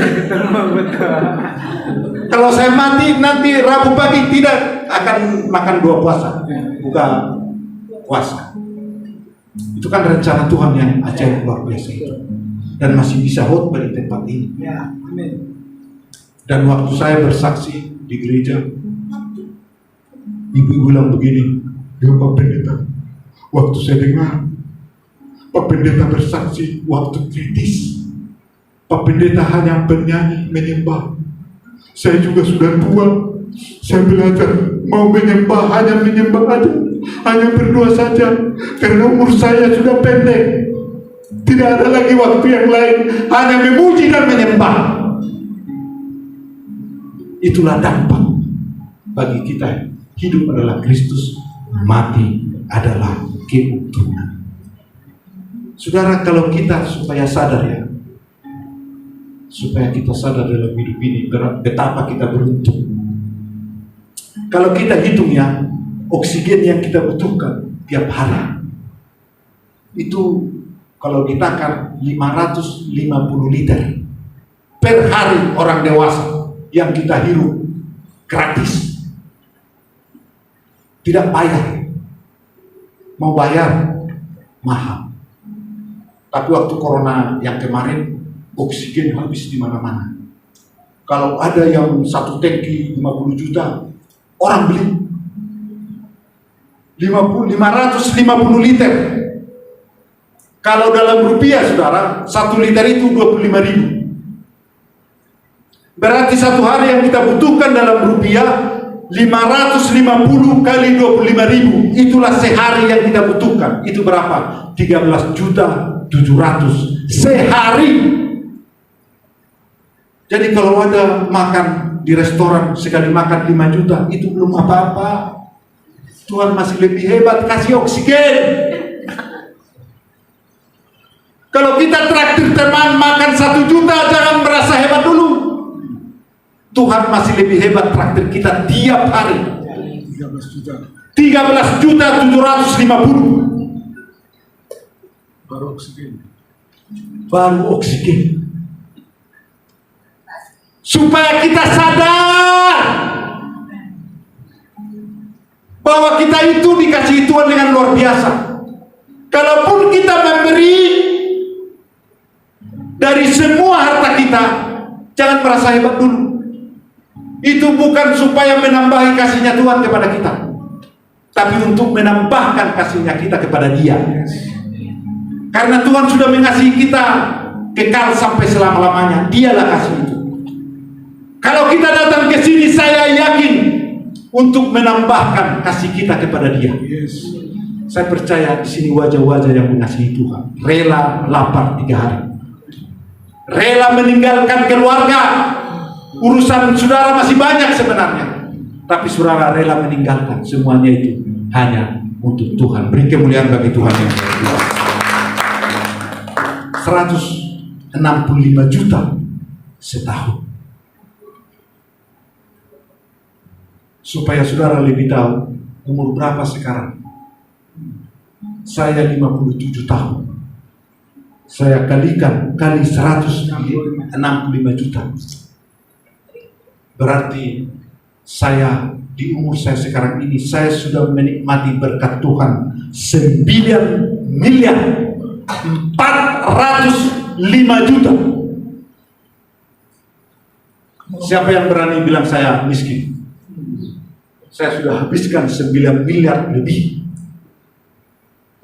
Kalau saya mati nanti Rabu pagi tidak akan makan 2 puasa, buka puasa. Itu kan rencana Tuhan yang ajaib luar biasa itu. Dan masih bisa khotbah di tempat ini. Ya, amin. Dan waktu saya bersaksi di gereja, ibu bilang begini, "Ya Pak Pendeta, waktu saya dengar Pak Pendeta bersaksi waktu kritis, Pak Pendeta hanya bernyanyi menyembah. Saya juga sudah tua, saya belajar mau menyembah, hanya menyembah aja. hanya berdua saja, karena umur saya sudah pendek. Tidak ada lagi waktu yang lain, hanya memuji dan menyembah. Itulah dampak bagi kita. Hidup adalah Kristus, mati adalah keuntungan. Saudara, kalau kita supaya sadar ya, supaya kita sadar dalam hidup ini betapa kita beruntung. Kalau kita hitung ya, oksigen yang kita butuhkan tiap hari itu kalau ditakar 550 liter per hari orang dewasa yang kita hirup gratis, tidak bayar. Mau bayar mahal. Tapi waktu corona yang kemarin oksigen habis di mana-mana. Kalau ada yang satu tangki 50 juta, orang beli 550 liter. Kalau dalam rupiah saudara, 1 liter itu 25.000. Berarti satu hari yang kita butuhkan dalam rupiah 550 kali 25.000. Itulah sehari yang kita butuhkan. Itu berapa? 13.700.000 sehari. Jadi kalau ada makan di restoran sekali makan 5 juta, itu belum apa-apa. Tuhan masih lebih hebat kasih oksigen. Kalau kita traktir teman makan 1 juta, jangan merasa hebat dulu. Tuhan masih lebih hebat traktir kita tiap hari. 13.750.000 baru oksigen. Baru oksigen. Supaya kita sadar bahwa kita itu dikasih Tuhan dengan luar biasa. Kalaupun kita memberi dari semua harta kita, jangan merasa hebat dulu. Itu bukan supaya menambahi kasihnya Tuhan kepada kita, tapi untuk menambahkan kasihnya kita kepada Dia. Karena Tuhan sudah mengasihi kita kekal sampai selama-lamanya. Dialah kasih itu. Kalau kita datang ke sini, saya yakin untuk menambahkan kasih kita kepada Dia. Saya percaya di sini wajah-wajah yang mengasihi Tuhan, rela lapar 3 hari, rela meninggalkan keluarga. Urusan saudara masih banyak sebenarnya, tapi saudara rela meninggalkan semuanya itu hanya untuk Tuhan. Beri kemuliaan bagi Tuhan yang berkuasa. 165 juta setahun. Supaya saudara lebih tahu umur berapa sekarang. Saya 57 tahun. Saya kalikan kali 165 juta. Berarti saya di umur saya sekarang ini, saya sudah menikmati berkat Tuhan 9.405 juta. Siapa yang berani bilang saya miskin? Saya sudah habiskan 9 miliar lebih.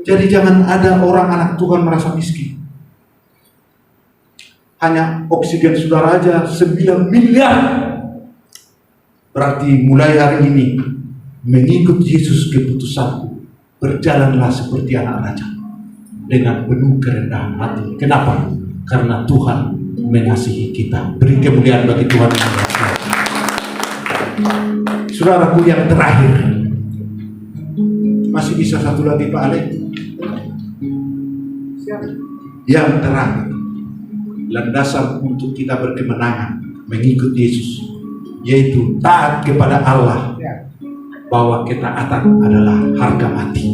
Jadi jangan ada orang anak Tuhan merasa miskin. Hanya oksigen saudara aja 9 miliar. Berarti mulai hari ini mengikut Yesus keputusanku, berjalanlah seperti anak raja dengan penuh kerendahan hati. Kenapa? Karena Tuhan mengasihi kita. Beri kemuliaan bagi Tuhan. Saudaraku yang terakhir, masih bisa satu lagi Pak Alek? Yang terakhir, landasan untuk kita berkemenangan mengikut Yesus, yaitu taat kepada Allah, bahwa ketaatan adalah harga mati.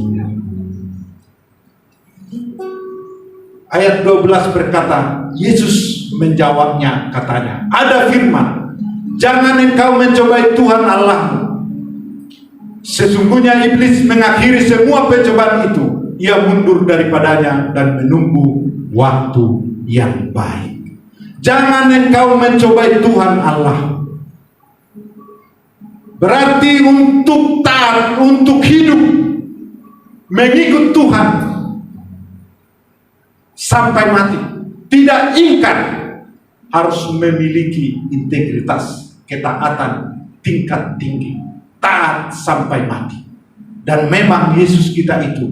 Ayat 12 berkata, Yesus menjawabnya katanya, ada firman, jangan engkau mencobai Tuhan Allahmu. Sesungguhnya iblis mengakhiri semua pencobaan itu, ia mundur daripadanya dan menunggu waktu yang baik. Jangan engkau mencobai Tuhan Allah. Berarti untuk taat, untuk hidup mengikut Tuhan sampai mati, tidak ingkar, harus memiliki integritas, ketaatan tingkat tinggi, taat sampai mati. Dan memang Yesus kita itu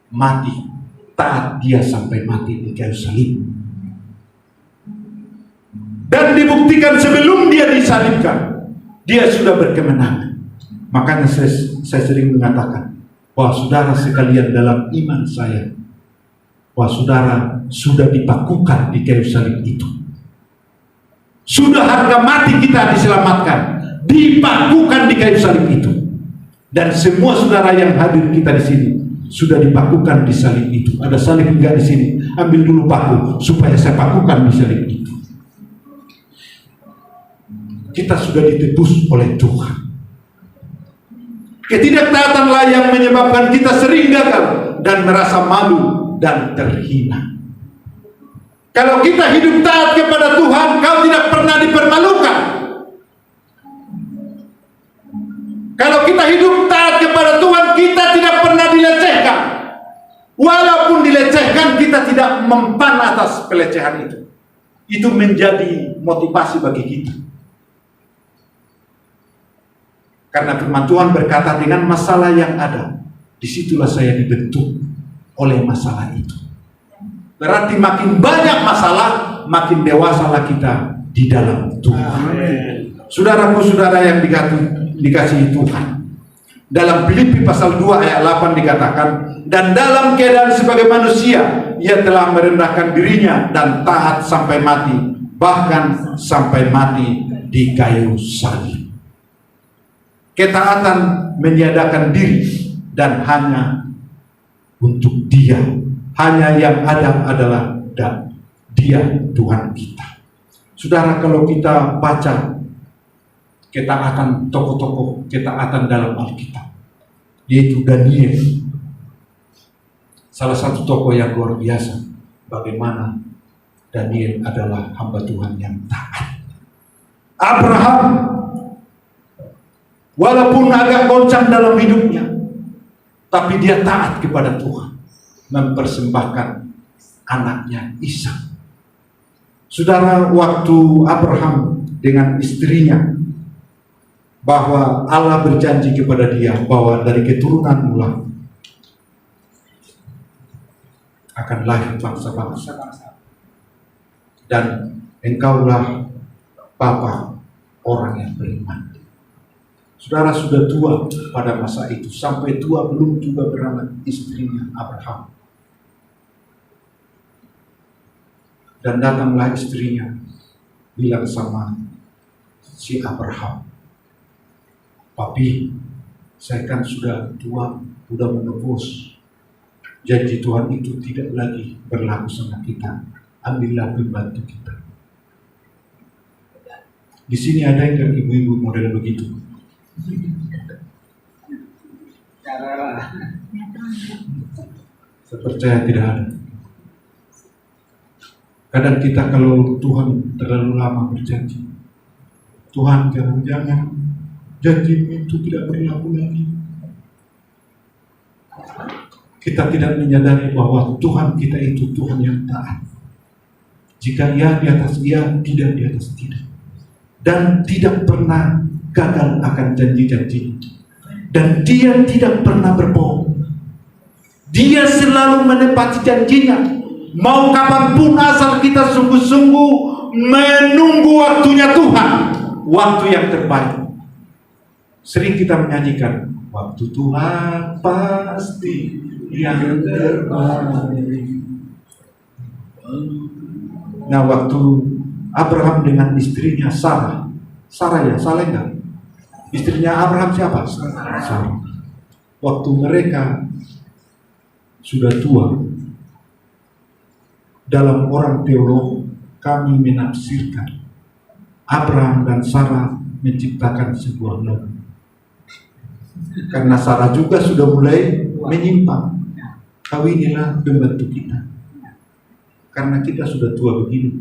mati, taat dia sampai mati di kayu salib. Dan dibuktikan sebelum dia disalibkan, dia sudah berkemenangan. Makanya saya sering mengatakan bahwa saudara sekalian dalam iman saya, bahwa saudara sudah dipakukan di kayu salib itu. Sudah harga mati kita diselamatkan, dipakukan di kayu salib itu. Dan semua saudara yang hadir kita di sini sudah dipakukan di salib itu. Ada salib enggak di sini? Ambil dulu paku supaya saya pakukan di salib itu. Kita sudah ditebus oleh Tuhan. Ketidaktaatan yang menyebabkan kita sering gagal dan merasa malu dan terhina. Kalau kita hidup taat kepada Tuhan, kau tidak pernah dipermalukan. Kalau kita hidup taat kepada Tuhan, kita tidak pernah dilecehkan. Walaupun dilecehkan, kita tidak mempan atas pelecehan itu. Itu menjadi motivasi bagi kita. Karena firman Tuhan berkata, dengan masalah yang ada, disitulah saya dibentuk oleh masalah itu. Berarti makin banyak masalah, makin dewasalah kita di dalam Tuhan. Saudaraku-saudara yang dikasihi Tuhan, dalam Filipi pasal 2 ayat 8 dikatakan, dan dalam keadaan sebagai manusia ia telah merendahkan dirinya dan taat sampai mati, bahkan sampai mati di kayu salib. Ketaatan meniadakan diri dan hanya untuk Dia, hanya yang ada adalah dan Dia Tuhan kita. Saudara, kalau kita baca ketaatan tokoh-tokoh ketaatan dalam Alkitab, yaitu Daniel, salah satu tokoh yang luar biasa. Bagaimana Daniel adalah hamba Tuhan yang taat. Abraham, walaupun agak goncang dalam hidupnya, tapi dia taat kepada Tuhan, mempersembahkan anaknya Ishak. Saudara, waktu Abraham dengan istrinya, bahwa Allah berjanji kepada dia bahwa dari keturunanmu lah akan lahir bangsa-bangsa, dan engkaulah bapa orang yang beriman. Saudara sudah tua pada masa itu, sampai tua belum juga beranak istrinya Abraham. Dan datanglah istrinya bilang sama si Abraham, "Papi, saya kan sudah tua, sudah menebus. Janji Tuhan itu tidak lagi berlaku sama kita. Ambillah pembantu kita." Di sini ada yang ibu-ibu model begitu. Saya percaya tidak ada. Kadang kita kalau Tuhan terlalu lama berjanji, Tuhan jangan janji itu tidak berlaku lagi. Kita tidak menyadari bahwa Tuhan kita itu Tuhan yang taat. Jika ia di atas ia, tidak di atas tidak. Dan tidak pernah gagal akan janji-janji. Dan dia tidak pernah berbohong. Dia selalu menepati janjinya. Mau kapanpun, asal kita sungguh-sungguh menunggu waktunya Tuhan, waktu yang terbaik. Sering kita menyanyikan, waktu Tuhan pasti yang terbaik. Nah, waktu Abraham dengan istrinya Sarah ya, salah enggak? Istrinya Abraham siapa? Sarah. Waktu mereka sudah tua, dalam orang teolog kami menafsirkan Abraham dan Sarah menciptakan sebuah lagu. Karena Sarah juga sudah mulai menyimpang. Kawinilah pembantu kita, karena kita sudah tua begini.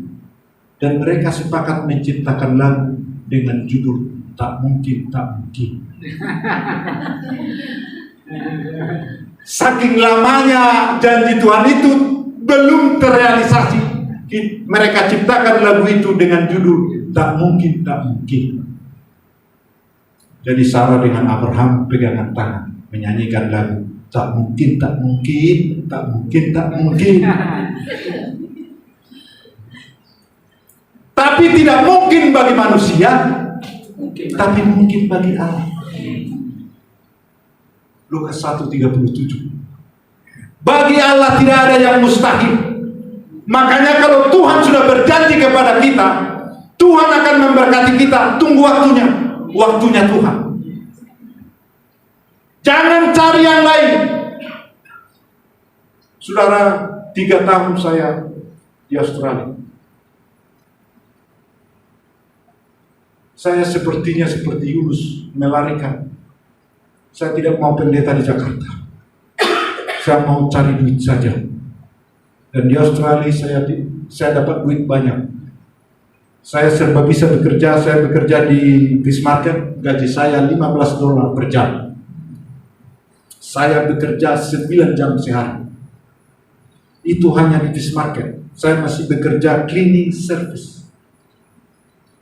Dan mereka sepakat menciptakan lagu dengan judul Tak Mungkin, Tak Mungkin. Saking lamanya janji Tuhan itu belum terrealisasi, mereka ciptakan lagu itu dengan judul Tak Mungkin, Tak Mungkin. Jadi Sarah dengan Abraham pegangan tangan. menyanyikan lagu tak mungkin, tak mungkin, tak mungkin, tak mungkin. Tapi tidak mungkin bagi manusia, tapi mungkin bagi Allah. Lukas 1:37. Bagi Allah tidak ada yang mustahil. Makanya kalau Tuhan sudah berjanji kepada kita, Tuhan akan memberkati kita. Tunggu waktunya, waktunya Tuhan. Jangan cari yang lain. Saudara, 3 tahun saya di Australia. Saya sepertinya seperti Yunus melarikan. Saya tidak mau pendeta di Jakarta. Saya mau cari duit saja. Dan di Australia saya dapat duit banyak. Saya serba bisa bekerja. Saya bekerja di fish market. Gaji saya $15 per jam. Saya bekerja 9 jam sehari. Itu hanya di fish market. Saya masih bekerja cleaning service.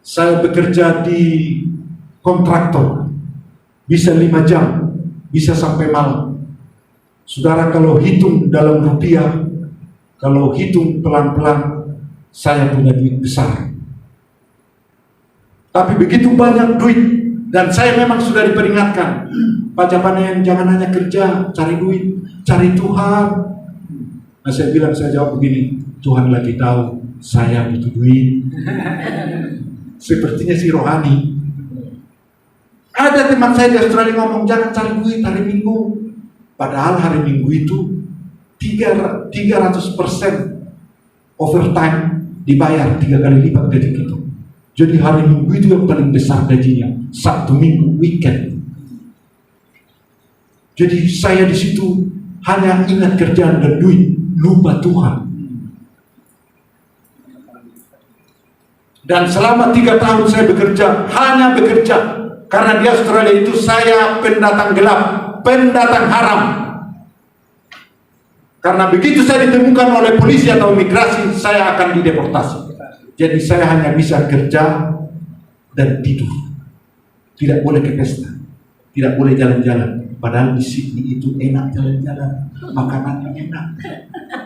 Saya bekerja di kontraktor. Bisa 5 jam. Bisa sampai malam. Saudara, kalau hitung dalam rupiah, kalau hitung pelan-pelan, saya punya duit besar. Tapi begitu banyak duit. Dan saya memang sudah diperingatkan, Pak Japanen, jangan hanya kerja, cari duit, cari Tuhan. Nah, saya bilang, saya jawab begini, Tuhan lagi tahu saya butuh duit. Sepertinya si rohani. Ada teman saya di Australia ngomong, jangan cari duit hari Minggu. Padahal hari Minggu itu 300% overtime dibayar 3 kali lipat gaji kita. Jadi hari Minggu itu yang paling besar gajinya. Sabtu, Minggu, weekend. Jadi saya di situ hanya ingat kerjaan dan duit, lupa Tuhan. Dan selama 3 tahun saya bekerja, hanya bekerja. Karena di Australia itu saya pendatang gelap, pendatang haram. Karena begitu saya ditemukan oleh polisi atau imigrasi, saya akan dideportasi. Jadi saya hanya bisa kerja dan tidur. Tidak boleh ke pesta, tidak boleh jalan-jalan. Padahal di sini itu enak jalan-jalan, makanannya enak.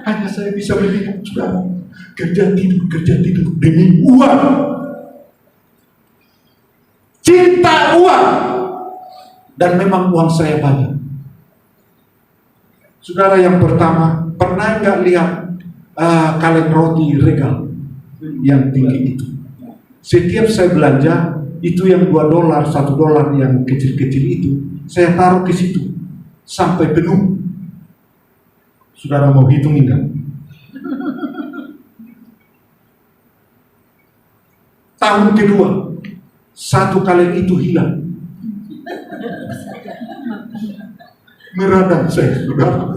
Hanya saya bisa berhidup, saudara. Kerja tidur demi uang. Cinta uang. Dan memang uang saya banyak. Saudara, yang pertama, pernah nggak lihat kaleng roti regal yang tinggi itu? Setiap saya belanja, itu yang $2, $1 yang kecil-kecil itu, saya taruh ke situ sampai penuh. Saudara mau hitung enggak? Tahun kedua, 1 kaleng itu hilang. Meradang saya, saudara.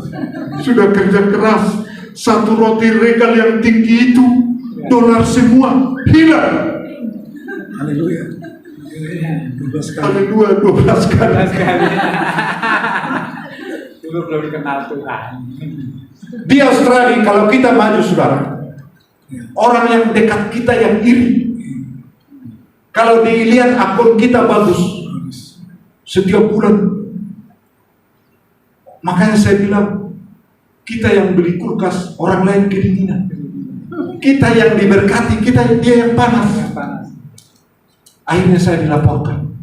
Sudah kerja keras, 1 roti regal yang tinggi itu, $1 semua hilang. Haleluya. 12 kali. Haleluya, 12 kali. Dulu belum dikenal Tuhan. Di Australia kalau kita maju, saudara, orang yang dekat kita yang iri. Kalau dilihat akun kita bagus setiap bulan. Makanya saya bilang, kita yang beli kulkas, orang lain kedinginan. Kita yang diberkati, dia yang panas. Akhirnya saya dilaporkan.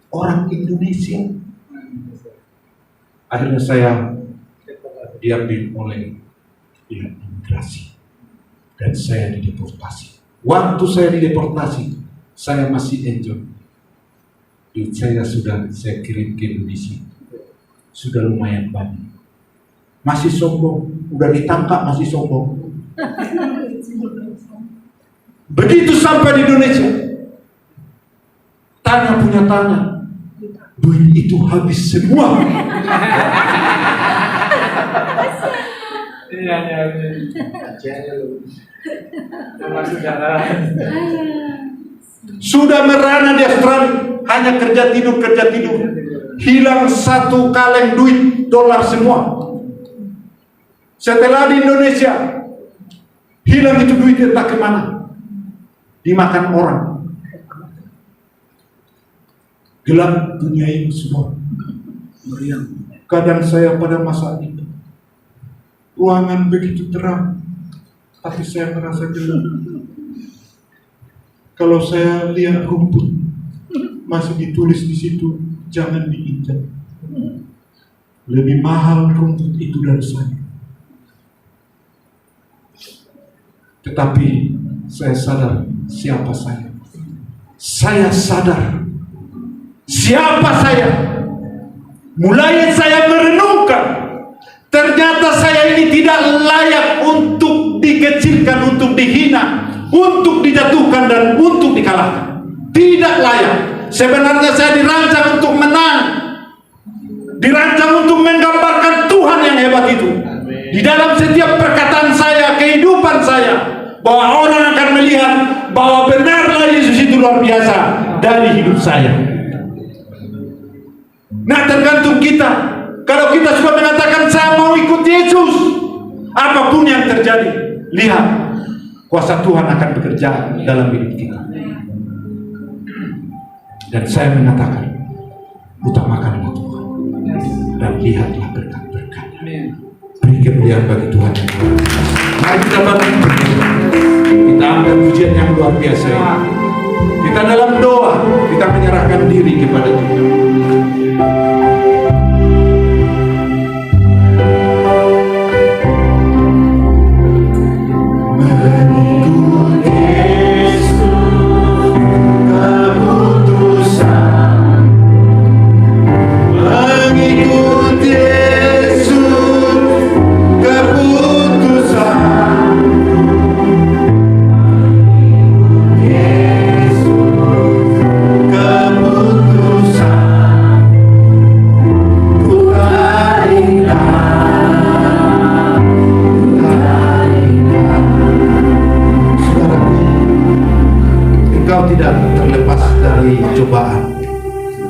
Orang Indonesia. Akhirnya saya diambil oleh pihak imigrasi. Dan saya dideportasi. Waktu saya dideportasi, saya masih enjoy. Duit saya sudah saya kirim ke Indonesia. Sudah lumayan banyak. Masih sombong, udah ditangkap masih sombong. Begitu sampai di Indonesia, tanya, duit itu habis semua. Iya. Sudah merana di Australia, hanya kerja tidur. Hilang 1 kaleng duit $1 semua. Setelah di Indonesia, hilang itu duit entah kemana. Dimakan orang. Gelap dunia ini semua. Meriang. Kadang saya pada masa itu, ruangan begitu terang, tapi saya merasa gelap. Kalau saya lihat rumput, masih ditulis di situ, jangan diinjak. Lebih mahal rumput itu dari saya. Tetapi saya sadar siapa saya. Saya sadar siapa saya. Mulai saya merenungkan, ternyata saya ini tidak layak untuk dikecilkan, untuk dihina, untuk dijatuhkan dan untuk dikalahkan. Tidak layak. Sebenarnya saya dirancang untuk menang, dirancang untuk menggambarkan Tuhan yang hebat itu. Di dalam setiap perkataan saya, kehidupan saya, bahwa orang akan melihat bahwa benarlah Yesus itu luar biasa dari hidup saya. Nah, tergantung kita. Kalau kita sudah mengatakan saya mau ikut Yesus, apapun yang terjadi, lihat kuasa Tuhan akan bekerja dalam hidup kita. Dan saya mengatakan, utamakanlah Tuhan dan lihatlah berkat-berkat-Nya. Beri kemuliaan bagi Tuhan. Mari kita bangkit, kita ambil pujian yang luar biasa ini. Kita dalam doa, kita menyerahkan diri kepada Tuhan.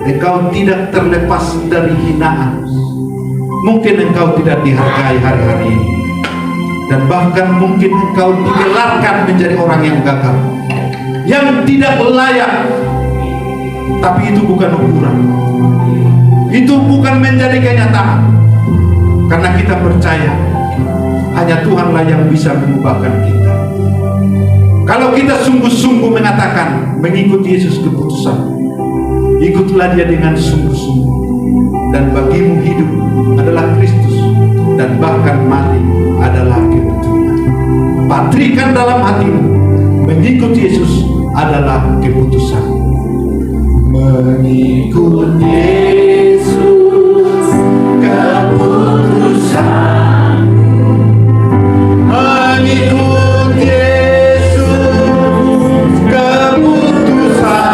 Engkau tidak terlepas dari hinaan. Mungkin engkau tidak dihargai hari-hari ini, dan bahkan mungkin engkau digelarkan menjadi orang yang gagal, yang tidak layak. Tapi itu bukan ukuran, itu bukan menjadi kenyataan. Karena kita percaya hanya Tuhanlah yang bisa mengubahkan kita. Kalau kita sungguh-sungguh mengatakan mengikut Yesus keputusan, ikutlah Dia dengan sungguh-sungguh, dan bagimu hidup adalah Kristus, dan bahkan mati adalah kebetulan. Patrikan dalam hatimu, mengikut Yesus adalah keputusan. Mengikut Yesus keputusan. Mengikut Yesus keputusan.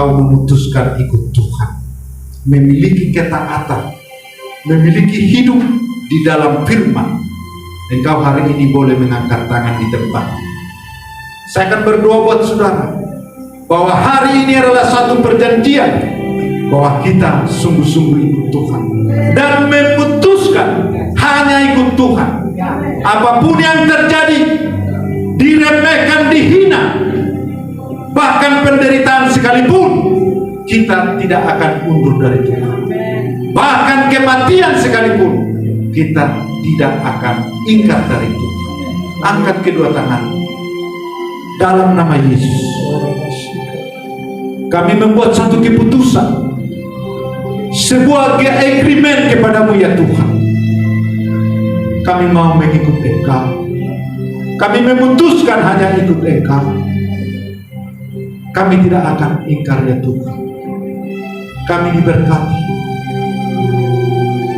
Memutuskan ikut Tuhan, memiliki ketaatan, memiliki hidup di dalam firman, engkau hari ini boleh mengangkat tangan di tempat. Saya akan berdoa buat saudara bahwa hari ini adalah satu perjanjian bahwa kita sungguh-sungguh ikut Tuhan dan memutuskan hanya ikut Tuhan. Apapun yang terjadi, diremehkan, dihina, bahkan penderitaan sekalipun, kita tidak akan mundur dari Tuhan. Bahkan kematian sekalipun, kita tidak akan ingkar dari Tuhan. Angkat kedua tangan dalam nama Yesus. Kami membuat satu keputusan, sebuah agreement kepadamu ya Tuhan. Kami mau mengikut Engkau. Kami memutuskan hanya ikut Engkau. Kami tidak akan ingkar ya Tuhan. Kami diberkati.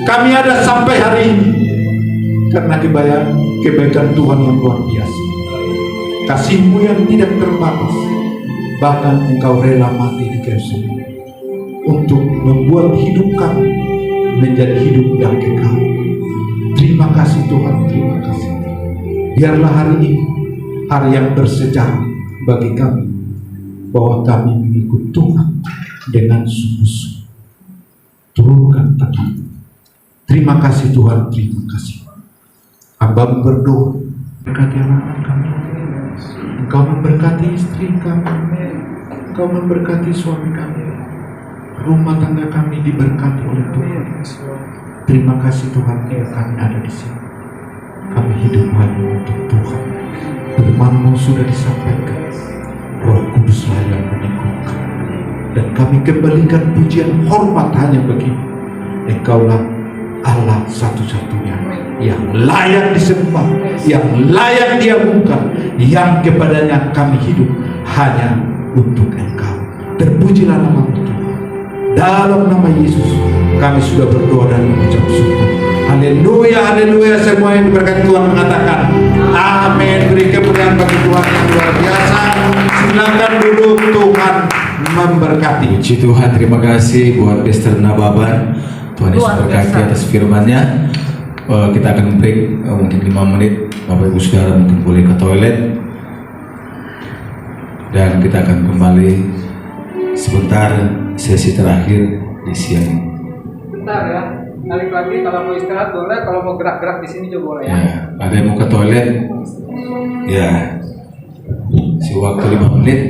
Kami ada sampai hari ini karena kebaikan Tuhan yang luar biasa. Kasih-Mu yang tidak terbatas. Bahkan Engkau rela mati di kayu salib untuk membuat hidup kami menjadi hidup yang kekal. Terima kasih Tuhan, terima kasih. Biarlah hari ini hari yang bersejarah bagi kami, bahwa kami mengikut Tuhan dengan sungguh-sungguh. Turunkan tangan. Terima kasih Tuhan, terima kasih. Hamba berdoa, berkati anak-anak kami. Engkau memberkati istri kami, Engkau memberkati suami kami, rumah tangga kami diberkati oleh Tuhan. Terima kasih Tuhan, bila kami ada di sini. Kami hidup hanya untuk Tuhan. Firman-Mu sudah disampaikan, Roh Kuduslah yang meneguhkan, dan kami kembalikan pujian hormat hanya bagi-Mu. Engkaulah Allah satu-satunya yang layak disembah, yang layak diagungkan, yang kepadanya kami hidup hanya untuk Engkau. Terpujilah nama-Mu Tuhan. Dalam nama Yesus kami sudah berdoa dan mengucap syukur. Haleluya, haleluya. Semua yang diberkati Tuhan mengatakan amin. Beri kemuliaan bagi Tuhan yang luar biasa. Silakan duduk, Tuhan memberkati. Puji Tuhan, terima kasih buat Pastor Nababan. Tuhan Yesus berkati atas firman-Nya. Kita akan break mungkin 5 menit. Bapak Ibu Saudara mungkin boleh ke toilet, dan kita akan kembali sebentar sesi terakhir di siang ini. Bentar ya, balik lagi. Kalau mau istirahat boleh, kalau mau gerak-gerak di sini juga boleh ya. Ya, ada yang mau ke toilet? Ya, si waktu 5 menit.